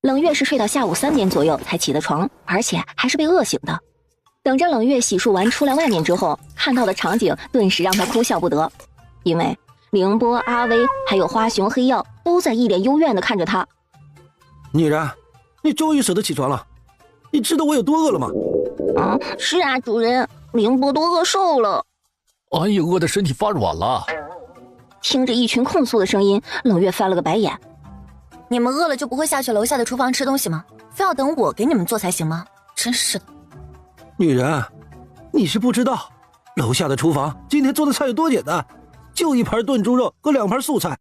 冷月是睡到下午3点左右才起的床，而且还是被饿醒的。等着冷月洗漱完出来外面之后，看到的场景顿时让他哭笑不得，因为凌波、阿威还有花熊、黑曜都在一脸幽怨地看着他。女人，你终于舍得起床了，你知道我有多饿了吗？是啊，主人，凌波都饿瘦了。俺也饿得身体发软了。听着一群控诉的声音，冷月翻了个白眼。你们饿了就不会下去楼下的厨房吃东西吗？非要等我给你们做才行吗？真是的。女人，你是不知道，楼下的厨房今天做的菜有多简单，就1盘炖猪肉和2盘素菜。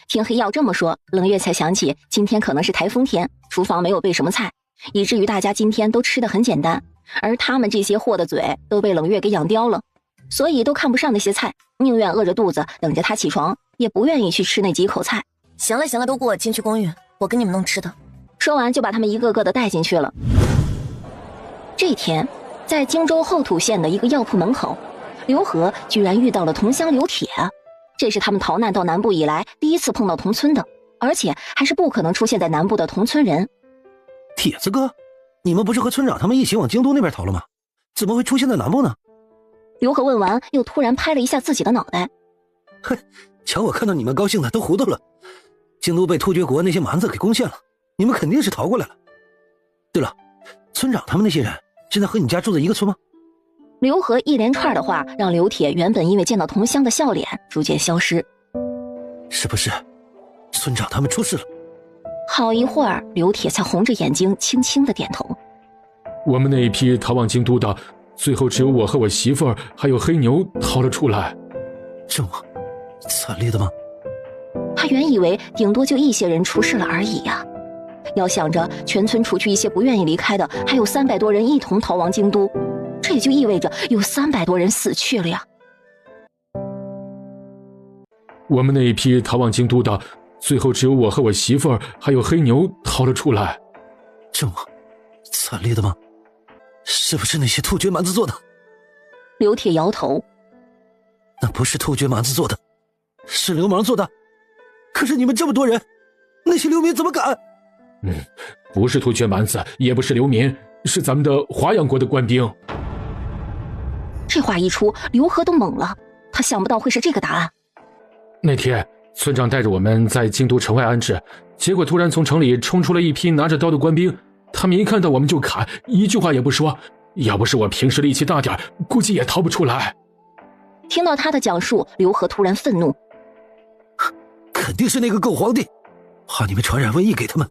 听黑曜这么说，冷月才想起今天可能是台风天，厨房没有备什么菜，以至于大家今天都吃得很简单，而他们这些货的嘴都被冷月给养刁了，所以都看不上那些菜，宁愿饿着肚子等着他起床，也不愿意去吃那几口菜。行了行了，都给我进去公寓，我给你们弄吃的。说完就把他们一个个的带进去了。这天，在荆州后土县的一个药铺门口，刘和居然遇到了同乡刘铁，这是他们逃难到南部以来第一次碰到同村的，而且还是不可能出现在南部的同村人。铁子哥，你们不是和村长他们一起往京都那边逃了吗？怎么会出现在南部呢？刘和问完，又突然拍了一下自己的脑袋。哼，瞧我看到你们高兴的都糊涂了。京都被突厥国那些蛮子给攻陷了，你们肯定是逃过来了。对了，村长他们那些人现在和你家住在一个村吗？刘和一连串的话让刘铁原本因为见到同乡的笑脸逐渐消失。是不是村长他们出事了？好一会儿，刘铁才红着眼睛轻轻的点头。我们那一批逃往京都的，最后只有我和我媳妇儿还有黑牛逃了出来。这么惨烈的吗？他原以为顶多就一些人出事了而已呀，要想着全村除去一些不愿意离开的，还有300多人一同逃往京都，这也就意味着有300多人死去了呀。我们那一批逃往京都的，最后只有我和我媳妇儿还有黑牛逃了出来。这么惨烈的吗？是不是那些突厥蛮子做的？刘铁摇头。那不是突厥蛮子做的，是流氓做的。可是你们这么多人，那些流民怎么敢？不是突厥蛮子，也不是流民，是咱们的华阳国的官兵。这话一出，刘和都懵了，他想不到会是这个答案。那天村长带着我们在京都城外安置，结果突然从城里冲出了一批拿着刀的官兵，他们一看到我们就砍，一句话也不说，要不是我平时力气大点，估计也逃不出来。听到他的讲述，刘和突然愤怒，肯定是那个狗皇帝，怕你们传染瘟疫给他们，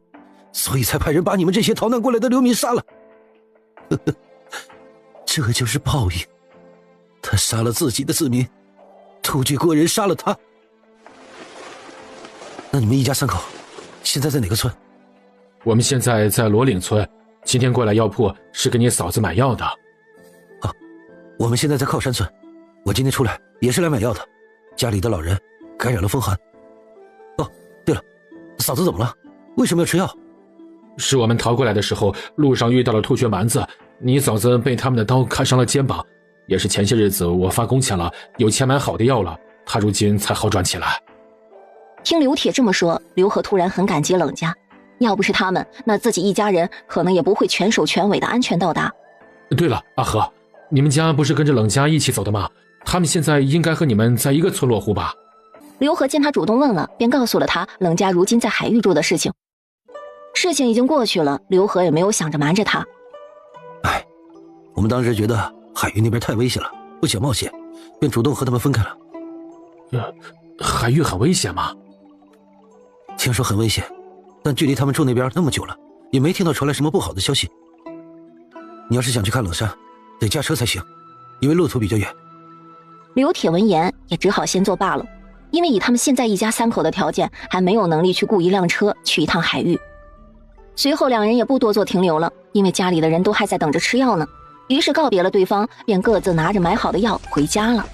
所以才派人把你们这些逃难过来的流民杀了。呵呵，这就是报应，他杀了自己的子民，突厥国人杀了他。那你们一家3口现在在哪个村？我们现在在罗岭村，今天过来药铺是给你嫂子买药的。我们现在在靠山村，我今天出来也是来买药的，家里的老人感染了风寒。对了，嫂子怎么了？为什么要吃药？是我们逃过来的时候，路上遇到了突厥蛮子，你嫂子被他们的刀砍伤了肩膀，也是前些日子我发工钱了，有钱买好的药了，她如今才好转起来。听刘铁这么说，刘和突然很感激冷家，要不是他们，那自己一家人可能也不会全手全尾的安全到达。对了，阿和，你们家不是跟着冷家一起走的吗？他们现在应该和你们在一个村落户吧？刘和见他主动问了，便告诉了他冷家如今在海域住的事情。事情已经过去了，刘和也没有想着瞒着他。我们当时觉得海域那边太危险了，不想冒险，便主动和他们分开了。海域很危险吗？听说很危险，但距离他们住那边那么久了，也没听到传来什么不好的消息。你要是想去看冷山，得驾车才行，因为路途比较远。刘铁闻言也只好先作罢了，因为以他们现在一家3口的条件，还没有能力去雇一辆车去一趟海域。随后2人也不多做停留了，因为家里的人都还在等着吃药呢，于是告别了对方，便各自拿着买好的药回家了。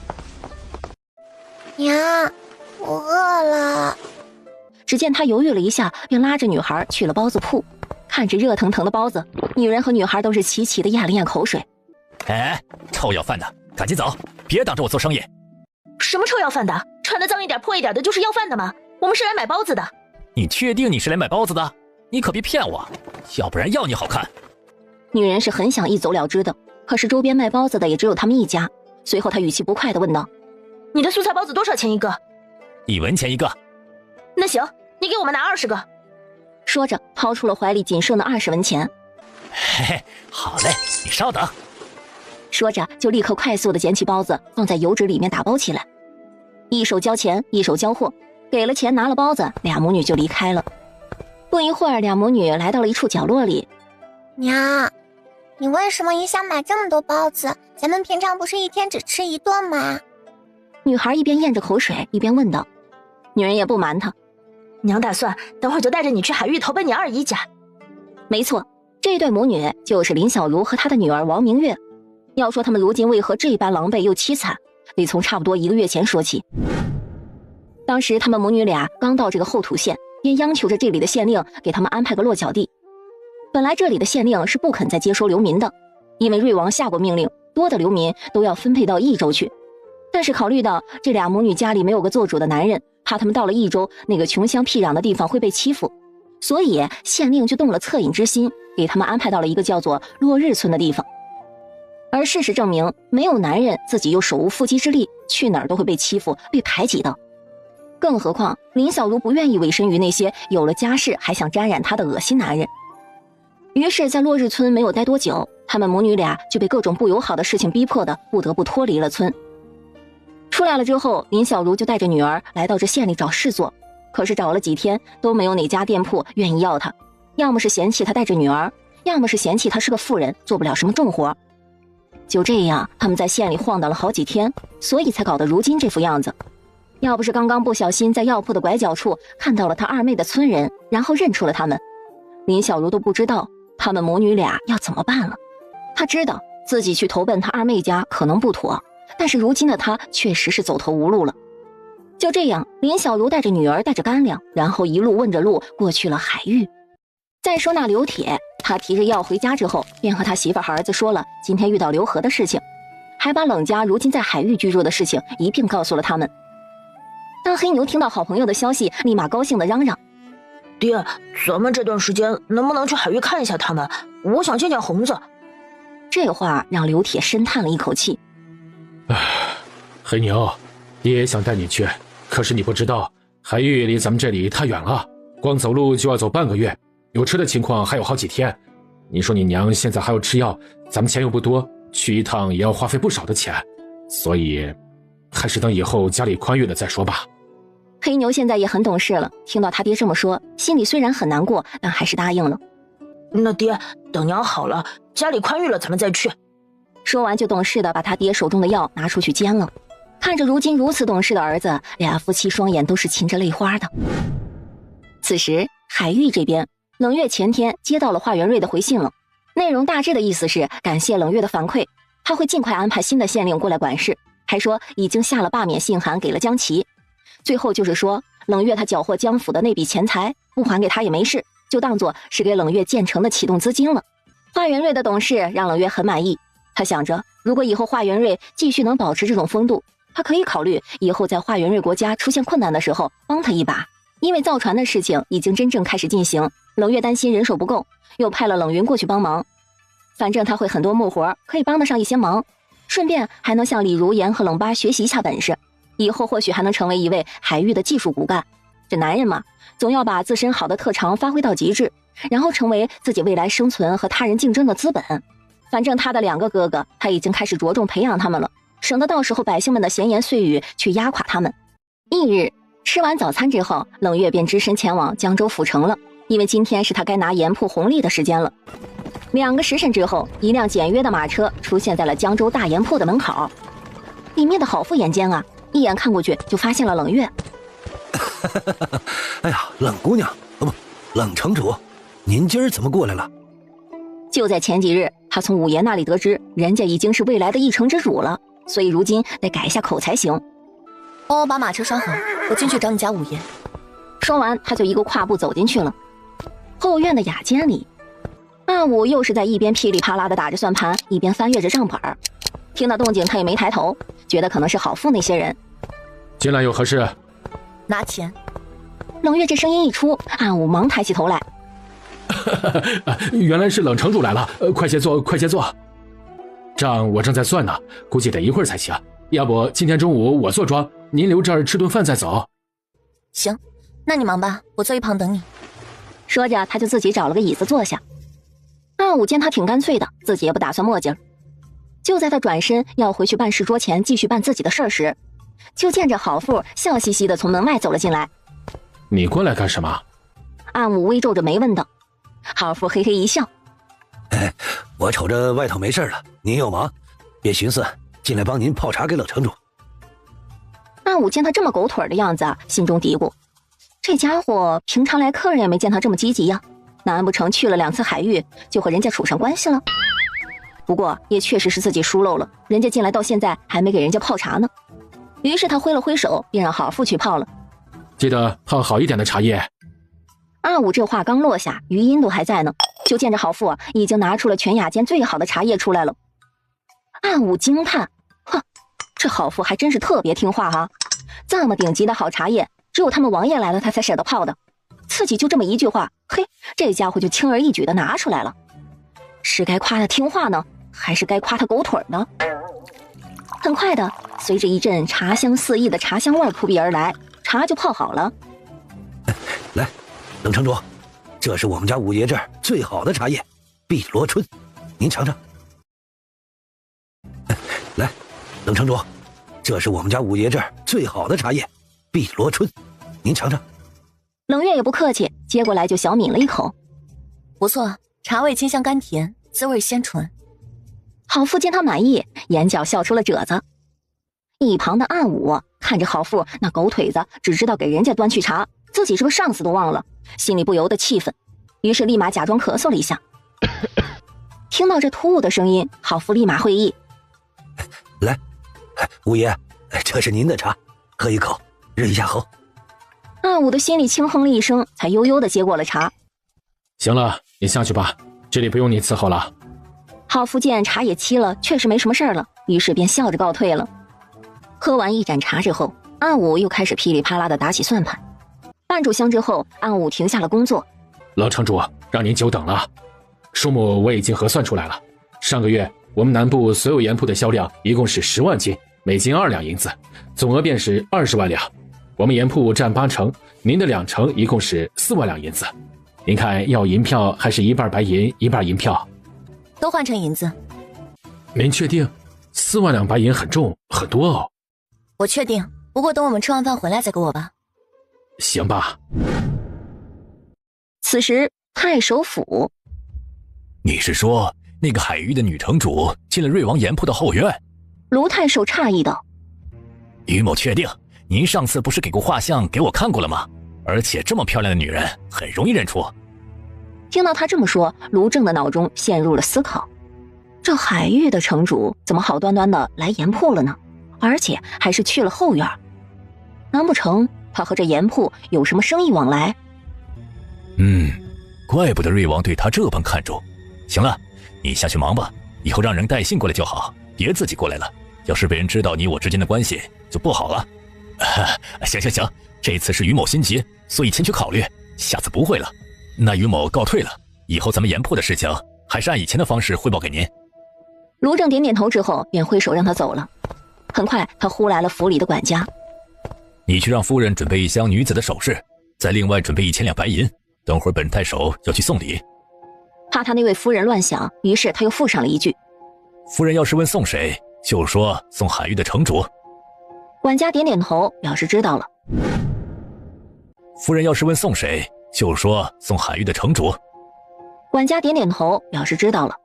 娘，我饿了。只见他犹豫了一下，便拉着女孩去了包子铺。看着热腾腾的包子，女人和女孩都是齐齐的咽了咽口水。臭要饭的，赶紧走，别挡着我做生意。什么臭要饭的？穿得脏一点破一点的就是要饭的吗？我们是来买包子的。你确定你是来买包子的？你可别骗我，要不然要你好看。女人是很想一走了之的，可是周边卖包子的也只有他们一家。随后她语气不快地问道：“你的素菜包子多少钱一个？1文钱一个。那行，你给我们拿20个。”说着掏出了怀里仅剩的20文钱。嘿嘿，好嘞，你稍等。说着就立刻快速地捡起包子放在油纸里面打包起来，一手交钱一手交货，给了钱拿了包子，俩母女就离开了。不一会儿，俩母女来到了一处角落里。娘，你为什么一下买这么多包子？咱们平常不是一天只吃一顿吗？女孩一边咽着口水一边问道。女人也不瞒她，娘打算等会儿就带着你去海域投奔你二姨家。没错，这对母女就是林小如和她的女儿王明月。要说他们如今为何这般狼狈又凄惨，得从差不多1个月前说起。当时他们母女俩刚到这个后土县，便央求着这里的县令给他们安排个落脚地。本来这里的县令是不肯再接收流民的，因为瑞王下过命令，多的流民都要分配到益州去。但是考虑到这俩母女家里没有个做主的男人，怕他们到了益州那个穷乡僻壤的地方会被欺负，所以县令就动了恻隐之心，给他们安排到了一个叫做落日村的地方。而事实证明，没有男人，自己又手无缚鸡之力，去哪儿都会被欺负被排挤的。更何况林小如不愿意委身于那些有了家室还想沾染她的恶心男人。于是在落日村没有待多久，他们母女俩就被各种不友好的事情逼迫的不得不脱离了村。出来了之后，林小如就带着女儿来到这县里找事做，可是找了几天都没有哪家店铺愿意要她，要么是嫌弃她带着女儿，要么是嫌弃她是个妇人，做不了什么重活。就这样他们在县里晃荡了好几天，所以才搞得如今这副样子。要不是刚刚不小心在药铺的拐角处看到了她二妹的村人，然后认出了他们，林小如都不知道他们母女俩要怎么办了。她知道自己去投奔她二妹家可能不妥，但是如今的她确实是走投无路了。就这样，林小如带着女儿带着干粮，然后一路问着路过去了海域。再说那刘铁，他提着药回家之后，便和他媳妇和儿子说了今天遇到刘和的事情，还把冷家如今在海域居住的事情一并告诉了他们。当黑牛听到好朋友的消息，立马高兴地嚷嚷：“爹，咱们这段时间能不能去海域看一下他们？我想见见红子。”这话让刘铁深叹了一口气：“唉，黑牛，爹也想带你去，可是你不知道，海域离咱们这里太远了，光走路就要走半个月，有车的情况还有好几天。你说你娘现在还要吃药，咱们钱又不多，去一趟也要花费不少的钱，所以还是等以后家里宽裕了再说吧。”黑牛现在也很懂事了，听到他爹这么说，心里虽然很难过，但还是答应了。那爹，等娘好了，家里宽裕了咱们再去。说完就懂事的把他爹手中的药拿出去煎了。看着如今如此懂事的儿子，俩夫妻双眼都是噙着泪花的。此时海域这边，冷月前天接到了华元瑞的回信了，内容大致的意思是感谢冷月的反馈，他会尽快安排新的县令过来管事，还说已经下了罢免信函给了江琪。最后就是说冷月他缴获江府的那笔钱财，不还给他也没事，就当作是给冷月建成的启动资金了。华元瑞的懂事让冷月很满意，他想着如果以后华元瑞继续能保持这种风度，他可以考虑以后在华元瑞国家出现困难的时候帮他一把。因为造船的事情已经真正开始进行，冷月担心人手不够，又派了冷云过去帮忙。反正他会很多木活，可以帮得上一些忙，顺便还能向李如言和冷巴学习一下本事，以后或许还能成为一位海域的技术骨干。这男人嘛，总要把自身好的特长发挥到极致，然后成为自己未来生存和他人竞争的资本。反正他的2个哥哥，他已经开始着重培养他们了，省得到时候百姓们的闲言碎语去压垮他们。翌日吃完早餐之后，冷月便只身前往江州府城了，因为今天是他该拿盐铺红利的时间了。2个时辰之后，一辆简约的马车出现在了江州大盐铺的门口，里面的好富眼尖啊，一眼看过去就发现了冷月。哎呀，冷姑娘，不，冷城主，您今儿怎么过来了？就在前几日，他从五爷那里得知人家已经是未来的一城之主了，所以如今得改一下口才行。帮我把马车拴好，我进去找你家五爷。说完他就一个跨步走进去了。后院的雅间里，阿武又是在一边噼里啪啦的打着算盘，一边翻阅着账本。听到动静他也没抬头，觉得可能是郝富那些人进来有何事？拿钱。冷月这声音一出，阿武忙抬起头来。原来是冷城主来了，快些坐，快些坐。账我正在算呢，估计得一会儿才行。要不今天中午我做庄，您留这儿吃顿饭再走。行，那你忙吧，我坐一旁等你。说着，他就自己找了个椅子坐下。暗武见他挺干脆的，自己也不打算磨叽儿。就在他转身要回去办事桌前继续办自己的事儿时，就见着郝富笑嘻嘻的从门外走了进来。你过来干什么？暗武微皱着眉问道。郝富嘿嘿一笑：我瞅着外头没事了，您有忙，便寻思进来帮您泡茶给冷城主。暗武见他这么狗腿的样子，心中嘀咕：这家伙平常来客人也没见他这么积极呀，难不成去了2次海域就和人家处上关系了？不过也确实是自己疏漏了，人家进来到现在还没给人家泡茶呢。于是他挥了挥手，便让郝富去泡了。记得泡好一点的茶叶。暗武这话刚落下，余音都还在呢，就见着郝富已经拿出了全雅间最好的茶叶出来了。暗武惊叹：哼，这郝富还真是特别听话哈，这么顶级的好茶叶，只有他们王爷来了他才舍得泡的。自己就这么一句话，嘿，这家伙就轻而易举的拿出来了。是该夸他听话呢，还是该夸他狗腿呢？很快的，随着一阵茶香四溢的茶香味扑鼻而来，茶就泡好了。来，冷城主，这是我们家五爷这儿最好的茶叶，碧螺春，您尝尝。来，冷城主，这是我们家五爷这儿最好的茶叶，碧螺春，您尝尝。冷月也不客气，接过来就小抿了一口。不错，茶味清香甘甜，滋味鲜醇。郝富见他满意，眼角笑出了褶子。一旁的暗武看着郝富那狗腿子，只知道给人家端去茶，自己是个上司都忘了，心里不由得气愤，于是立马假装咳嗽了一下。听到这突兀的声音，郝富立马会意：来，五爷，这是您的茶，喝一口，润一下喉。暗武的心里轻哼了一声，才悠悠地接过了茶。行了，你下去吧，这里不用你伺候了。郝富见茶也沏了，确实没什么事儿了，于是便笑着告退了。喝完一盏茶之后，暗武又开始噼里啪啦地打起算盘。半炷香之后，暗武停下了工作。冷城主，让您久等了。数目我已经核算出来了，上个月我们南部所有盐铺的销量一共是10万斤，每斤2两银子，总额便是20万两。我们盐铺占8成，您的2成一共是4万两银子。您看要银票还是一半白银一半银票？都换成银子。您确定？4万两白银很重很多哦。我确定，不过等我们吃完饭回来再给我吧。行吧。此时太守府，你是说那个海域的女城主进了瑞王盐铺的后院？卢太守诧异道：于某确定，您上次不是给过画像给我看过了吗？而且这么漂亮的女人很容易认出。听到他这么说，卢正的脑中陷入了思考。这海域的城主怎么好端端的来盐铺了呢？而且还是去了后院，难不成他和这盐铺有什么生意往来？怪不得瑞王对他这般看重。行了，你下去忙吧，以后让人带信过来就好，别自己过来了。要是被人知道你我之间的关系，就不好了。行，这次是于某心急，所以先去考虑，下次不会了。那于某告退了，以后咱们盐铺的事情还是按以前的方式汇报给您。卢正点点头之后，便挥手让他走了。很快，他呼来了府里的管家。你去让夫人准备一箱女子的首饰，再另外准备1000两白银。等会儿本太守要去送礼。怕他那位夫人乱想，于是他又附上了一句：夫人要是问送谁，就说送海域的城主。管家点点头，表示知道了。夫人要是问送谁，就说送海域的城主。管家点点头，表示知道了。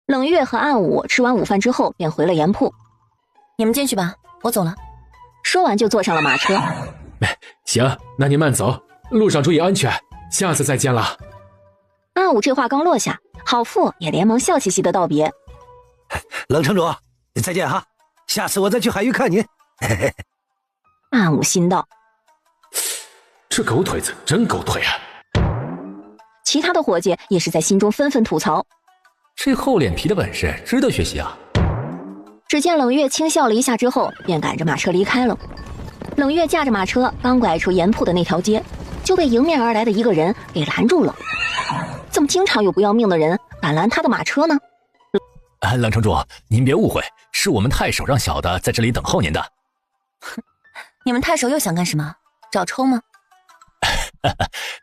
冷月和暗武吃完午饭之后，便回了盐铺。你们进去吧，我走了。说完就坐上了马车。行，那您慢走，路上注意安全，下次再见了。暗武这话刚落下，郝富也连忙笑嘻嘻的道别。冷城主，再见哈，下次我再去海域看您。暗武心道：这狗腿子真狗腿啊！其他的伙计也是在心中纷纷吐槽：这厚脸皮的本事值得学习啊！只见冷月轻笑了一下之后，便赶着马车离开了。冷月驾着马车刚拐出盐铺的那条街，就被迎面而来的一个人给拦住了。这么经常有不要命的人敢拦他的马车呢？冷城主，您别误会，是我们太守让小的在这里等候您的。你们太守又想干什么？找抽吗？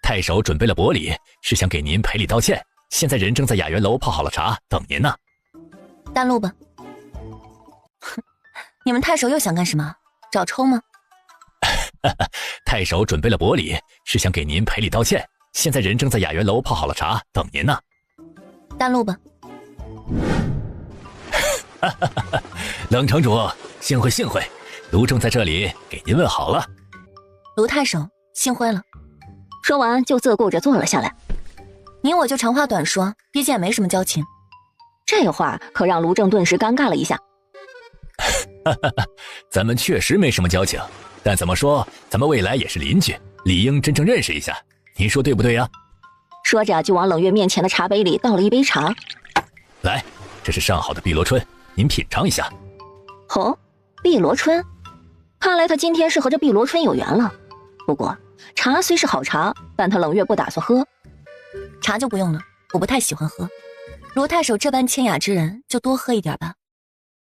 太守准备了薄礼，是想给您赔礼道歉。现在人正在雅园楼泡好了茶，等您呢。淡路吧。你们太守又想干什么？找抽吗？太守准备了薄礼，是想给您赔礼道歉。现在人正在雅园楼泡好了茶，等您呢。淡路吧。冷城主，幸会幸会，卢正在这里给您问好了。卢太守，幸会了。说完就自顾着坐了下来。你我就长话短说，毕竟也没什么交情。这话可让卢正顿时尴尬了一下。咱们确实没什么交情，但怎么说，咱们未来也是邻居，理应真正认识一下。您说对不对呀？说着就往冷月面前的茶杯里倒了一杯茶。来，这是上好的碧螺春，您品尝一下。哦，碧螺春，看来他今天是和这碧螺春有缘了。不过茶虽是好茶，但他冷月不打算喝。茶就不用了，我不太喜欢喝。卢太守这般清雅之人，就多喝一点吧。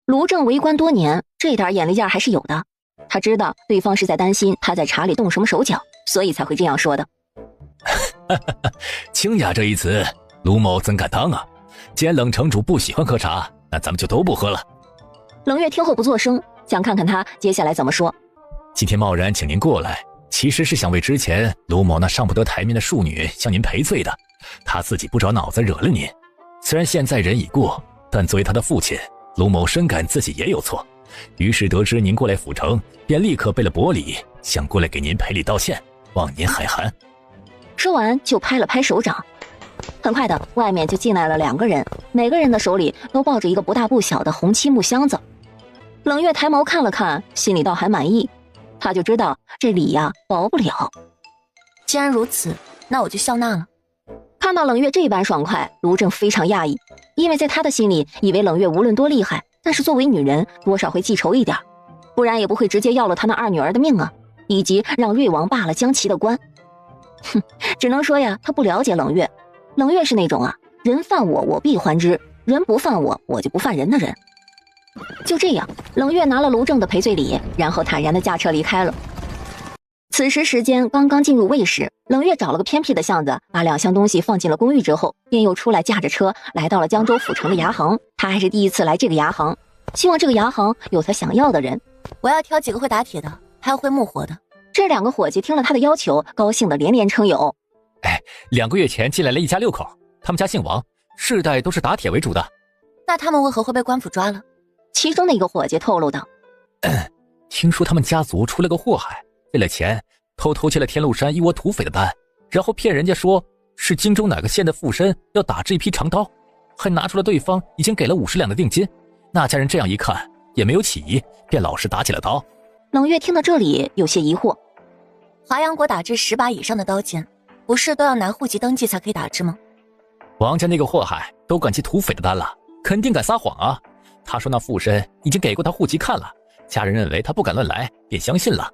卢正为官多年，这点眼力劲儿还是有的。他知道对方是在担心他在茶里动什么手脚，所以才会这样说的。清雅这一词，卢某怎敢当啊？既然冷城主不喜欢喝茶，那咱们就都不喝了。冷月听后不作声，想看看他接下来怎么说。今天贸然请您过来，其实是想为之前卢某那上不得台面的庶女向您赔罪的。他自己不着脑子惹了您，虽然现在人已过，但作为他的父亲，卢某深感自己也有错。于是得知您过来府城，便立刻备了薄礼，想过来给您赔礼道歉，望您海涵。说完就拍了拍手掌。很快的，外面就进来了2个人，每个人的手里都抱着一个不大不小的红漆木箱子。冷月抬眸看了看，心里倒还满意，他就知道这礼呀薄不了。既然如此，那我就笑纳了。看到冷月这般爽快，卢正非常讶异，因为在他的心里，以为冷月无论多厉害，但是作为女人，多少会记仇一点，不然也不会直接要了他那2女儿的命啊，以及让瑞王罢了江琪的官。哼，只能说呀，他不了解冷月。冷月是那种啊，人犯我，我必还之；人不犯我，我就不犯人的人。就这样，冷月拿了卢正的赔罪礼，然后坦然地驾车离开了。此时时间刚刚进入未时，冷月找了个偏僻的巷子，把2箱东西放进了公寓之后，便又出来驾着车来到了江州府城的牙行。他还是第一次来这个牙行，希望这个牙行有他想要的人。我要挑几个会打铁的，还有会木活的。这2个伙计听了他的要求，高兴的连连称有。2个月前进来了一家6口，他们家姓王，世代都是打铁为主的。那他们为何会被官府抓了？其中的一个伙计透露道：听说他们家族出了个祸害，为了钱偷接了天禄山一窝土匪的单，然后骗人家说是荆州哪个县的附身要打制一批长刀，还拿出了对方已经给了50两的定金。那家人这样一看也没有起疑，便老实打起了刀。冷月听到这里有些疑惑，华阳国打制10把以上的刀剑，不是都要拿户籍登记才可以打制吗？王家那个祸害都敢接土匪的单了，肯定敢撒谎啊！他说那附身已经给过他户籍看了，家人认为他不敢乱来，便相信了。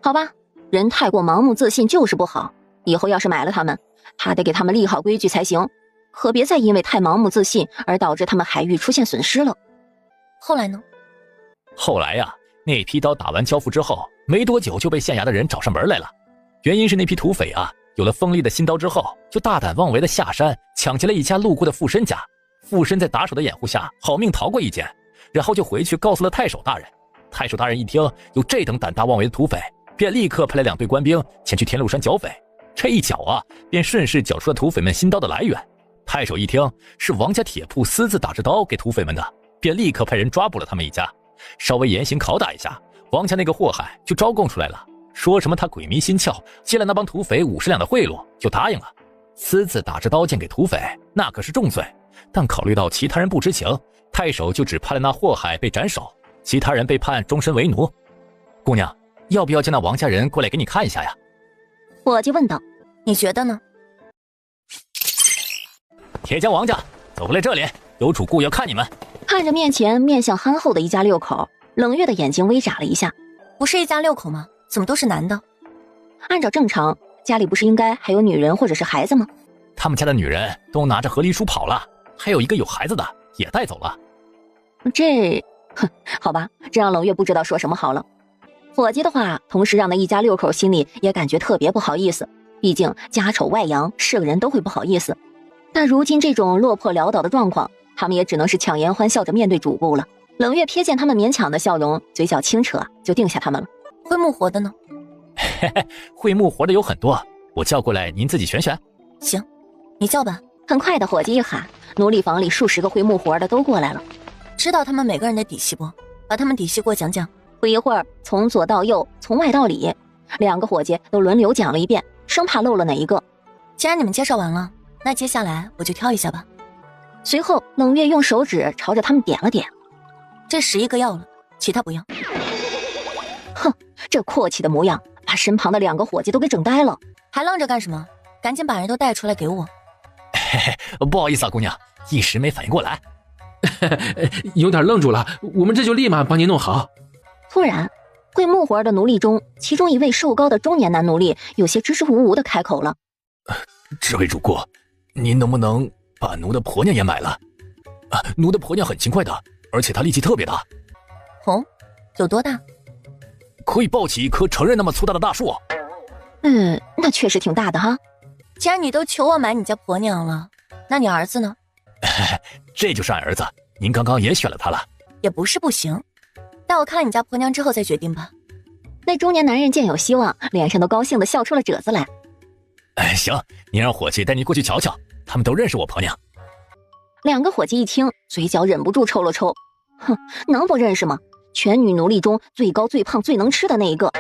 好吧，人太过盲目自信就是不好，以后要是买了他们，还得给他们立好规矩才行，可别再因为太盲目自信而导致他们海域出现损失了。后来呢？后来呀，那批刀打完交付之后，没多久就被县衙的人找上门来了。原因是那批土匪啊，有了锋利的新刀之后，就大胆妄为的下山抢劫了一家路过的附身家。附身在打手的掩护下，好命逃过一劫，然后就回去告诉了太守大人。太守大人一听有这等胆大妄为的土匪，便立刻派了2队官兵前去天禄山剿匪。这一剿啊，便顺势剿出了土匪们新刀的来源。太守一听是王家铁铺私自打制刀给土匪们的，便立刻派人抓捕了他们一家，稍微严刑拷打一下，王家那个祸害就招供出来了，说什么他鬼迷心窍，接了那帮土匪50两的贿赂就答应了。私自打制刀剑给土匪，那可是重罪，但考虑到其他人不知情，太守就只判了那祸害被斩首，其他人被判终身为奴。姑娘，要不要叫那王家人过来给你看一下呀？伙计问道。你觉得呢？铁匠王家，走过来这里，有主顾要看你们。看着面前面相憨厚的一家6口，冷月的眼睛微眨了一下。不是一家6口吗？怎么都是男的？按照正常，家里不是应该还有女人或者是孩子吗？他们家的女人都拿着和离书跑了，还有一个有孩子的也带走了。好吧，这让冷月不知道说什么好了。伙计的话，同时让那一家六口心里也感觉特别不好意思。毕竟家丑外扬，是个人都会不好意思。但如今这种落魄潦倒的状况，他们也只能是强颜欢笑着面对主顾了。冷月瞥见他们勉强的笑容，嘴角轻扯，就定下他们了。会木活的呢？会木活的有很多，我叫过来您自己选选。行，你叫吧。很快的，伙计一喊，奴隶房里数十个会木活的都过来了。知道他们每个人的底细不？把他们底细给我讲讲。不一会儿，从左到右，从外到里，2个伙计都轮流讲了一遍，生怕漏了哪一个。既然你们介绍完了，那接下来我就挑一下吧。随后，冷月用手指朝着他们点了点。这11个要了，其他不要。哼，这阔气的模样，把身旁的2个伙计都给整呆了。还愣着干什么？赶紧把人都带出来给我。不好意思啊，姑娘，一时没反应过来。有点愣住了，我们这就立马帮您弄好。突然，会木活的奴隶中，其中一位瘦高的中年男奴隶有些支支吾吾的开口了：“这位主顾，您能不能把奴的婆娘也买了？奴的婆娘很勤快的，而且她力气特别大。”哦，有多大？可以抱起一棵成人那么粗大的大树。那确实挺大的哈。既然你都求我买你家婆娘了，那你儿子呢？这就是俺儿子，您刚刚也选了他了。也不是不行，待我看了你家婆娘之后再决定吧。那中年男人见有希望，脸上都高兴地笑出了褶子来。行，您让伙计带您过去瞧瞧，他们都认识我婆娘。2个伙计一听，嘴角忍不住抽了抽。哼，能不认识吗？全女奴隶中最高最胖最能吃的那一个。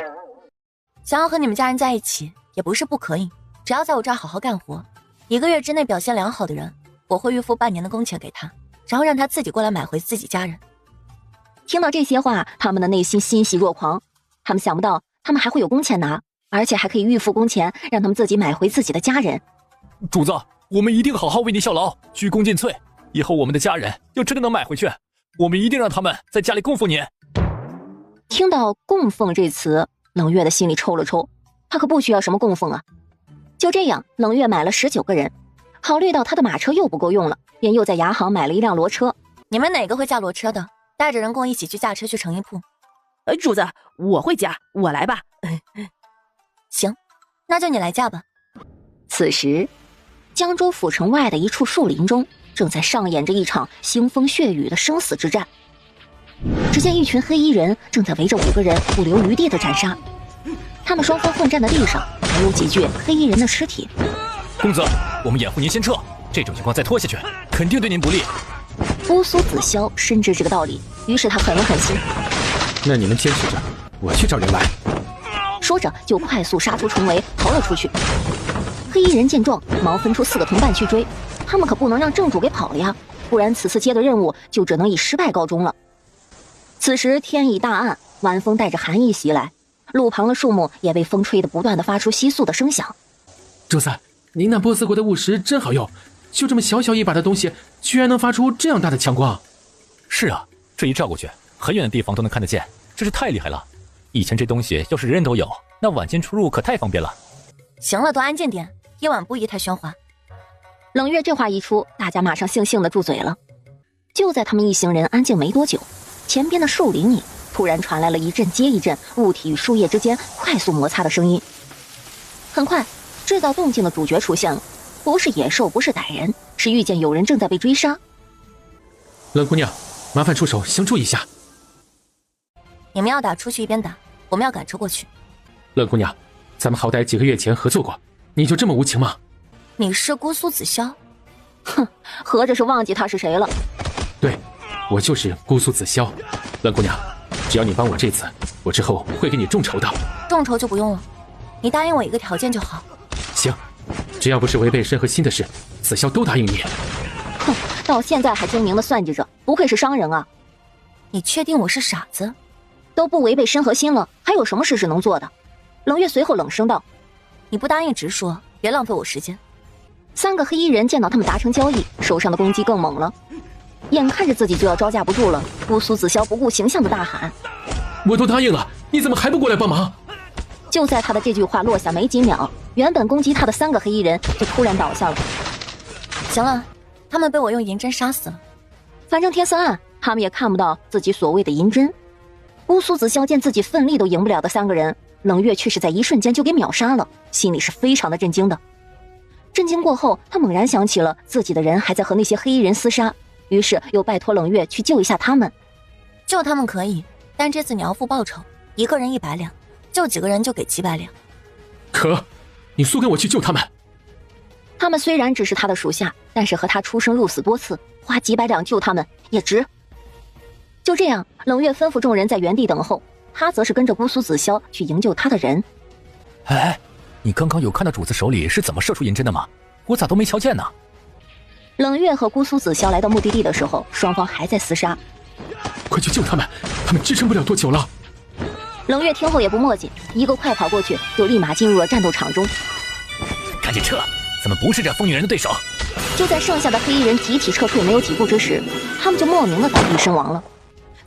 想要和你们家人在一起也不是不可以，只要在我这儿好好干活，1个月之内表现良好的人，我会预付半年的工钱给他，然后让他自己过来买回自己家人。听到这些话，他们的内心欣喜若狂。他们想不到他们还会有工钱拿，而且还可以预付工钱，让他们自己买回自己的家人。主子，我们一定好好为您效劳，鞠躬尽瘁。以后我们的家人要真的能买回去，我们一定让他们在家里供奉您。听到供奉这词，冷月的心里抽了抽，他可不需要什么供奉啊。就这样，冷月买了19个人，考虑到他的马车又不够用了，便又在牙行买了一辆骡车。你们哪个会驾骡车的？带着人跟我一起去驾车去成衣铺。主子，我会驾，我来吧。行，那就你来驾吧。此时，江州府城外的一处树林中，正在上演着一场腥风血雨的生死之战。只见一群黑衣人正在围着5个人不留余地的斩杀，他们双方混战的地上还有几具黑衣人的尸体。公子，我们掩护您先撤，这种情况再拖下去，肯定对您不利。乌苏子霄深知这个道理，于是他狠了狠心。那你们坚持着，我去找人来。说着就快速杀出重围，逃了出去。黑衣人见状，忙分出4个同伴去追，他们可不能让正主给跑了呀，不然此次接的任务就只能以失败告终了。此时天已大暗，晚风带着寒意袭来，路旁的树木也被风吹得不断的发出窸窣的声响。周三，您那波斯国的务实真好用，就这么小小一把的东西，居然能发出这样大的强光。是啊，这一照过去，很远的地方都能看得见，这是太厉害了。以前这东西要是人人都有，那晚间出入可太方便了。行了，都安静点，夜晚不宜太喧哗。冷月这话一出，大家马上悻悻地住嘴了。就在他们一行人安静没多久，前边的树林里突然传来了一阵接一阵物体与树叶之间快速摩擦的声音。很快，制造动静的主角出现了，不是野兽，不是歹人，是遇见有人正在被追杀。冷姑娘，麻烦出手相助一下。你们要打出去一边打，我们要赶车过去。冷姑娘，咱们好歹几个月前合作过，你就这么无情吗？你是姑苏子霄？哼，合着是忘记他是谁了。对，我就是姑苏子霄。冷姑娘，只要你帮我这次，我之后会给你众筹的。众筹就不用了，你答应我一个条件就好。行，只要不是违背身和心的事，子霄都答应你。哼，到现在还精明的算计着，不愧是商人啊。你确定我是傻子？都不违背身和心了，还有什么事是能做的？冷月随后冷声道：“你不答应直说，别浪费我时间。”3个黑衣人见到他们达成交易，手上的攻击更猛了。眼看着自己就要招架不住了，乌苏子霄不顾形象的大喊：“我都答应了，你怎么还不过来帮忙？”就在他的这句话落下没几秒，原本攻击他的3个黑衣人就突然倒下了。行了，他们被我用银针杀死了。反正天色暗，他们也看不到自己所谓的银针。乌苏子萧见自己奋力都赢不了的3个人，冷月却是在一瞬间就给秒杀了，心里是非常的震惊的。震惊过后，他猛然想起了自己的人还在和那些黑衣人厮杀，于是又拜托冷月去救一下他们。救他们可以，但这次你要付报酬，1个人100两，救几个人就给几百两。可，你速跟我去救他们。他们虽然只是他的属下，但是和他出生入死多次，花几百两救他们也值。就这样，冷月吩咐众人在原地等候，他则是跟着姑苏子萧去营救他的人。哎，你刚刚有看到主子手里是怎么射出银针的吗？我咋都没瞧见呢？冷月和姑苏子萧来到目的地的时候，双方还在厮杀。快去救他们，他们支撑不了多久了。冷月听后也不墨迹，一个快跑过去，就立马进入了战斗场中。赶紧撤，咱们不是这疯女人的对手。就在剩下的黑衣人集体撤退没有几步之时，他们就莫名的倒地身亡了。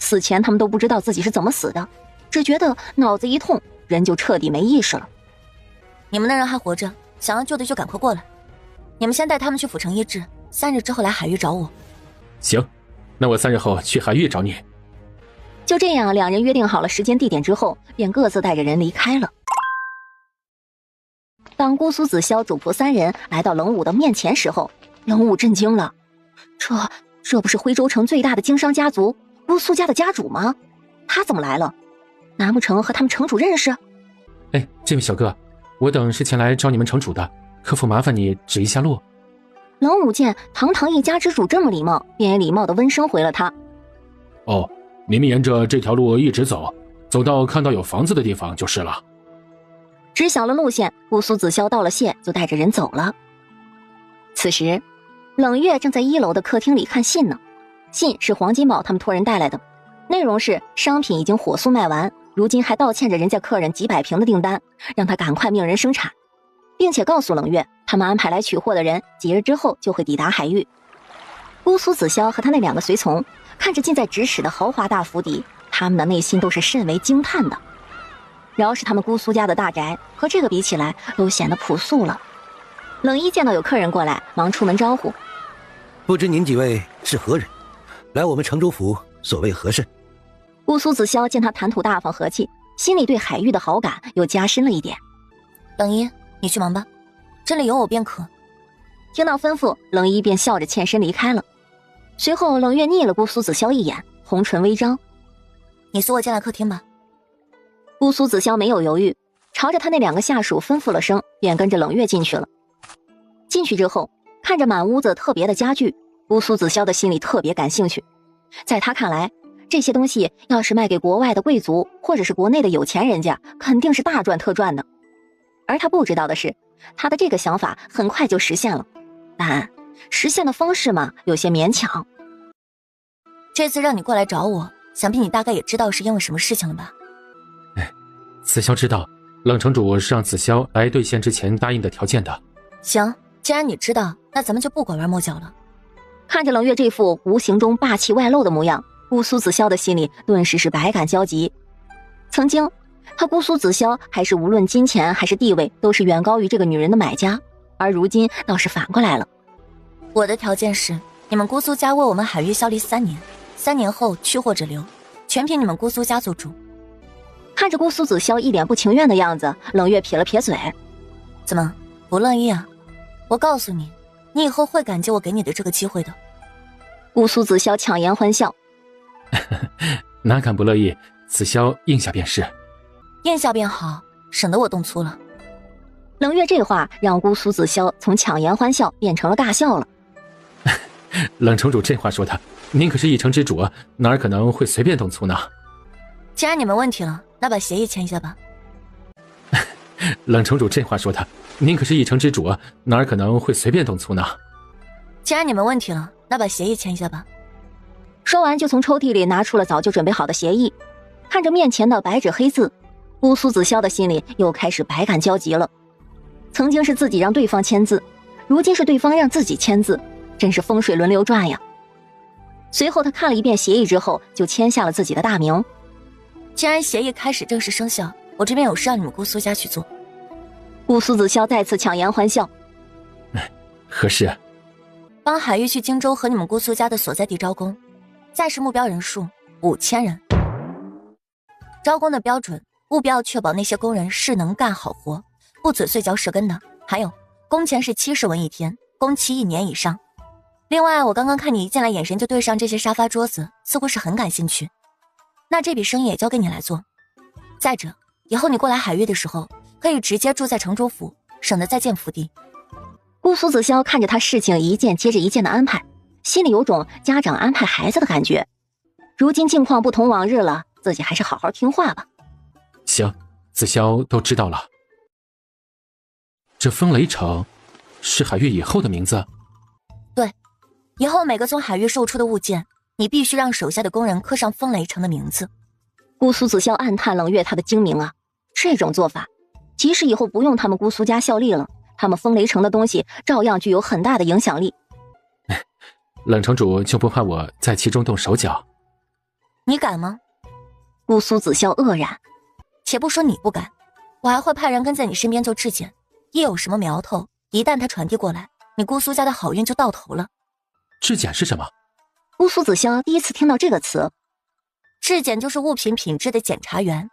死前他们都不知道自己是怎么死的，只觉得脑子一痛，人就彻底没意识了。你们的人还活着，想要救的就赶快过来。你们先带他们去府城医治，3日之后来海域找我。行，那我3日后去海域找你。就这样，2人约定好了时间地点之后，便各自带着人离开了。当姑苏子萧主仆3人来到冷武的面前时候，冷武震惊了，这不是徽州城最大的经商家族姑苏家的家主吗？他怎么来了？难不成和他们城主认识？哎，这位小哥，我等是前来找你们城主的，可否麻烦你指一下路？冷武见堂堂一家之主这么礼貌，便也礼貌的温声回了他。哦，你们沿着这条路一直走，走到看到有房子的地方就是了。知晓了路线，姑苏子萧道了谢，就带着人走了。此时，冷月正在1楼的客厅里看信呢。信是黄金宝他们托人带来的，内容是商品已经火速卖完，如今还倒欠着人家客人几百瓶的订单，让他赶快命人生产，并且告诉冷月，他们安排来取货的人几日之后就会抵达海域。姑苏子萧和他那2个随从看着近在咫尺的豪华大府邸，他们的内心都是甚为惊叹的。饶是他们姑苏家的大宅，和这个比起来都显得朴素了。冷一见到有客人过来，忙出门招呼：不知您几位是何人，来我们城主府所谓何事？姑苏子萧见他谈吐大方和气，心里对海域的好感又加深了一点。冷一，你去忙吧，这里有我便可。听到吩咐，冷一便笑着欠身离开了。随后冷月睨了姑苏子萧一眼，红唇微张：你随我进来客厅吧。姑苏子萧没有犹豫，朝着他那2个下属吩咐了声，便跟着冷月进去了。进去之后，看着满屋子特别的家具，姑苏子萧的心里特别感兴趣。在他看来，这些东西要是卖给国外的贵族或者是国内的有钱人家，肯定是大赚特赚的。而他不知道的是，他的这个想法很快就实现了，但实现的方式嘛，有些勉强。这次让你过来找我，想必你大概也知道是因为什么事情了吧？子萧知道，冷城主是让子萧来兑现之前答应的条件的。行，既然你知道，那咱们就不拐弯抹角了。看着冷月这副无形中霸气外露的模样，姑苏子萧的心里顿时是百感交集。曾经，他姑苏子萧还是无论金钱还是地位都是远高于这个女人的买家，而如今倒是反过来了。我的条件是，你们姑苏家为我们海域效力3年，3年后去或者留，全凭你们姑苏家做主。看着姑苏子萧一脸不情愿的样子，冷月撇了撇嘴：怎么不乐意啊？我告诉你，你以后会感激我给你的这个机会的。姑苏子萧强颜欢笑：哪敢不乐意，子萧应下便是。应下便好，省得我动粗了。冷月这话让姑苏子萧从强颜欢笑变成了尬笑了。冷城主这话说的，您可是一城之主，哪可能会随便动粗呢？既然你没问题了，那把协议签一下吧。冷城主这话说的，您可是一城之主，哪可能会随便动粗呢？既然你没问题了，那把协议签一下吧。说完就从抽屉里拿出了早就准备好的协议，看着面前的白纸黑字，姑苏子萧的心里又开始百感交集了。曾经是自己让对方签字，如今是对方让自己签字，真是风水轮流转呀。随后他看了一遍协议之后，就签下了自己的大名。既然协议开始正式生效，我这边有事让你们姑苏家去做。顾苏子潇再次强颜欢笑。何事？帮海玉去荆州和你们姑苏家的所在地招工，暂时目标人数5000人。招工的标准，务必要确保那些工人是能干好活，不嘴碎嚼舌根的。还有，工钱是70文一天，工期1年以上。另外，我刚刚看你一进来眼神就对上这些沙发桌子，似乎是很感兴趣。那这笔生意也交给你来做。再者，以后你过来海域的时候，可以直接住在城主府，省得再建府邸。顾苏子潇看着他事情一件接着一件的安排，心里有种家长安排孩子的感觉。如今境况不同往日了，自己还是好好听话吧。行，子潇都知道了。这风雷城是海域以后的名字？对，以后每个从海域售出的物件，你必须让手下的工人刻上风雷城的名字。顾苏子潇暗叹冷月他的精明啊，这种做法，即使以后不用他们姑苏家效力了，他们风雷城的东西照样具有很大的影响力。冷城主就不怕我在其中动手脚？你敢吗？顾苏子潇愕然。且不说你不敢，我还会派人跟在你身边做质检，一有什么苗头，一旦他传递过来，你姑苏家的好运就到头了。质检是什么？顾苏子潇第一次听到这个词。质检就是物品品质的检查员。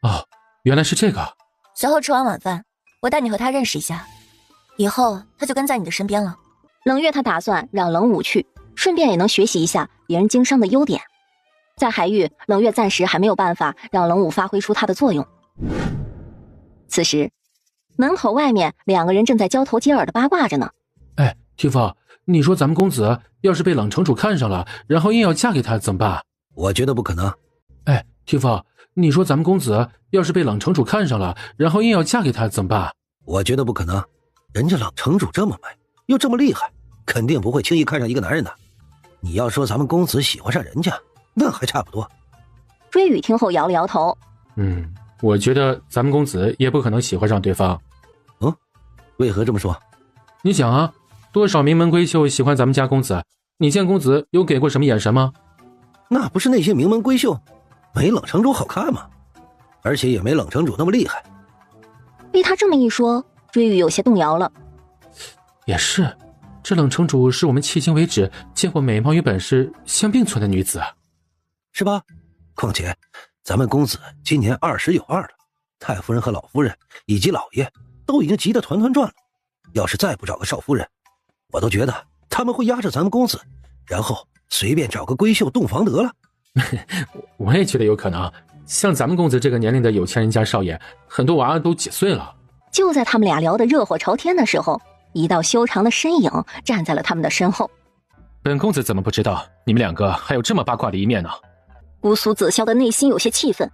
哦，原来是这个。随后吃完晚饭，我带你和他认识一下，以后他就跟在你的身边了。冷月他打算让冷武去，顺便也能学习一下别人经商的优点。在海域，冷月暂时还没有办法让冷武发挥出他的作用。此时，门口外面2个人正在交头接耳的八卦着呢。哎，提夫，你说咱们公子要是被冷城主看上了，然后硬要嫁给他怎么办？我觉得不可能。哎，提夫，你说咱们公子要是被冷城主看上了，然后硬要嫁给他怎么办？我觉得不可能。人家冷城主这么美，又这么厉害，肯定不会轻易看上一个男人的。你要说咱们公子喜欢上人家，那还差不多。追雨听后摇了摇头。我觉得咱们公子也不可能喜欢上对方。为何这么说？你想啊，多少名门闺秀喜欢咱们家公子，你见公子有给过什么眼神吗？那不是那些名门闺秀没冷城主好看吗？而且也没冷城主那么厉害。被他这么一说，追雨有些动摇了。也是，这冷城主是我们迄今为止见过美貌与本事相并存的女子，是吧？况且咱们公子今年20有2了，太夫人和老夫人以及老爷都已经急得团团转了。要是再不找个少夫人，我都觉得他们会压着咱们公子，然后随便找个闺秀洞房得了。我也觉得有可能，像咱们公子这个年龄的有钱人家少爷，很多娃都几岁了。就在他们俩聊得热火朝天的时候，一道修长的身影站在了他们的身后。本公子怎么不知道你们2个还有这么八卦的一面呢？姑苏子潇的内心有些气愤，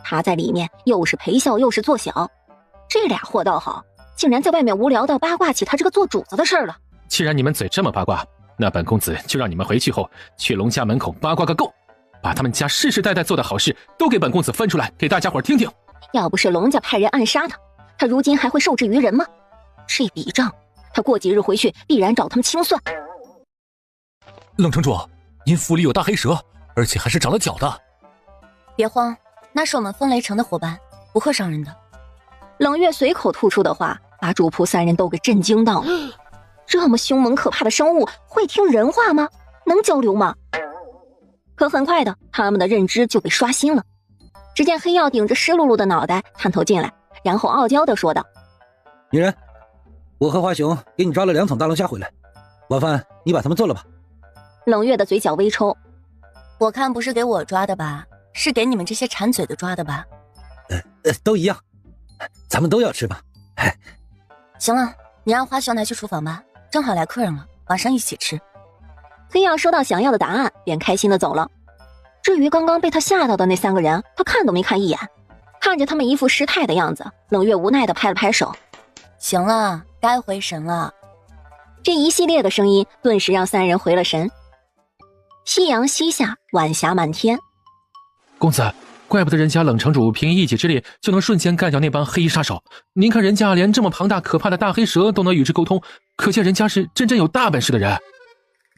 他在里面又是陪笑又是做小，这俩货倒好，竟然在外面无聊到八卦起他这个做主子的事儿了。既然你们嘴这么八卦，那本公子就让你们回去后去龙家门口八卦个够，把他们家世世代代做的好事都给本公子翻出来给大家伙听听。要不是龙家派人暗杀他，他如今还会受制于人吗？这笔账他过几日回去必然找他们清算。冷城主，您府里有大黑蛇，而且还是长了脚的。别慌，那是我们风雷城的伙伴，不会伤人的。冷月随口吐出的话把主仆3人都给震惊到了。这么凶猛可怕的生物会听人话吗？能交流吗？可很快的，他们的认知就被刷新了。只见黑曜顶着湿漉漉的脑袋探头进来，然后傲娇地说道：女人，我和华雄给你抓了2桶大龙虾回来，晚饭你把它们做了吧。冷月的嘴角微抽，我看不是给我抓的吧，是给你们这些馋嘴的抓的吧。都一样，咱们都要吃吧。行了，你让花熊拿去厨房吧，正好来客人了，晚上一起吃。黑曜收到想要的答案，便开心的走了。至于刚刚被他吓到的那3个人，他看都没看一眼。看着他们一副失态的样子，冷月无奈的拍了拍手：行了，该回神了。这一系列的声音顿时让3人回了神。夕阳西下，晚霞满天。公子，怪不得人家冷城主凭一己之力就能瞬间干掉那帮黑衣杀手。您看人家连这么庞大可怕的大黑蛇都能与之沟通，可见人家是真正有大本事的人。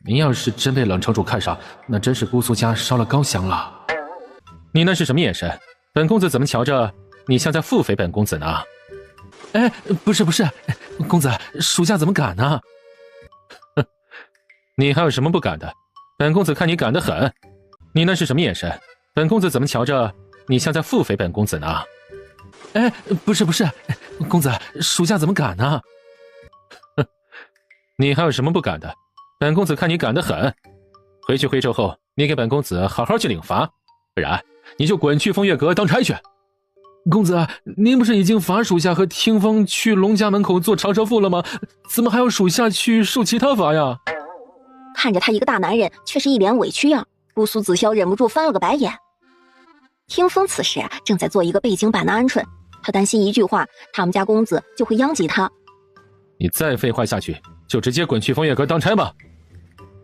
您要是真被冷城主看上，那真是姑苏家烧了高香了。你那是什么眼神？本公子怎么瞧着你像在腹诽本公子呢？哎，不是，公子，属下怎么敢呢？哼，你还有什么不敢的？本公子看你敢得很。你那是什么眼神？本公子怎么瞧着你像在腹诽本公子呢？哎，不是，公子，属下怎么敢呢？哼，你还有什么不敢的？本公子看你敢得很。回去回州后，你给本公子好好去领罚，不然你就滚去风月阁当差去。公子，您不是已经罚属下和听风去龙家门口做长舌妇了吗？怎么还要属下去受其他罚呀？看着他一个大男人，却是一脸委屈样，姑苏子潇忍不住翻了个白眼。听风此时正在做一个背经版的鹌鹑，他担心一句话，他们家公子就会殃及他。你再废话下去，就直接滚去风月阁当差吧。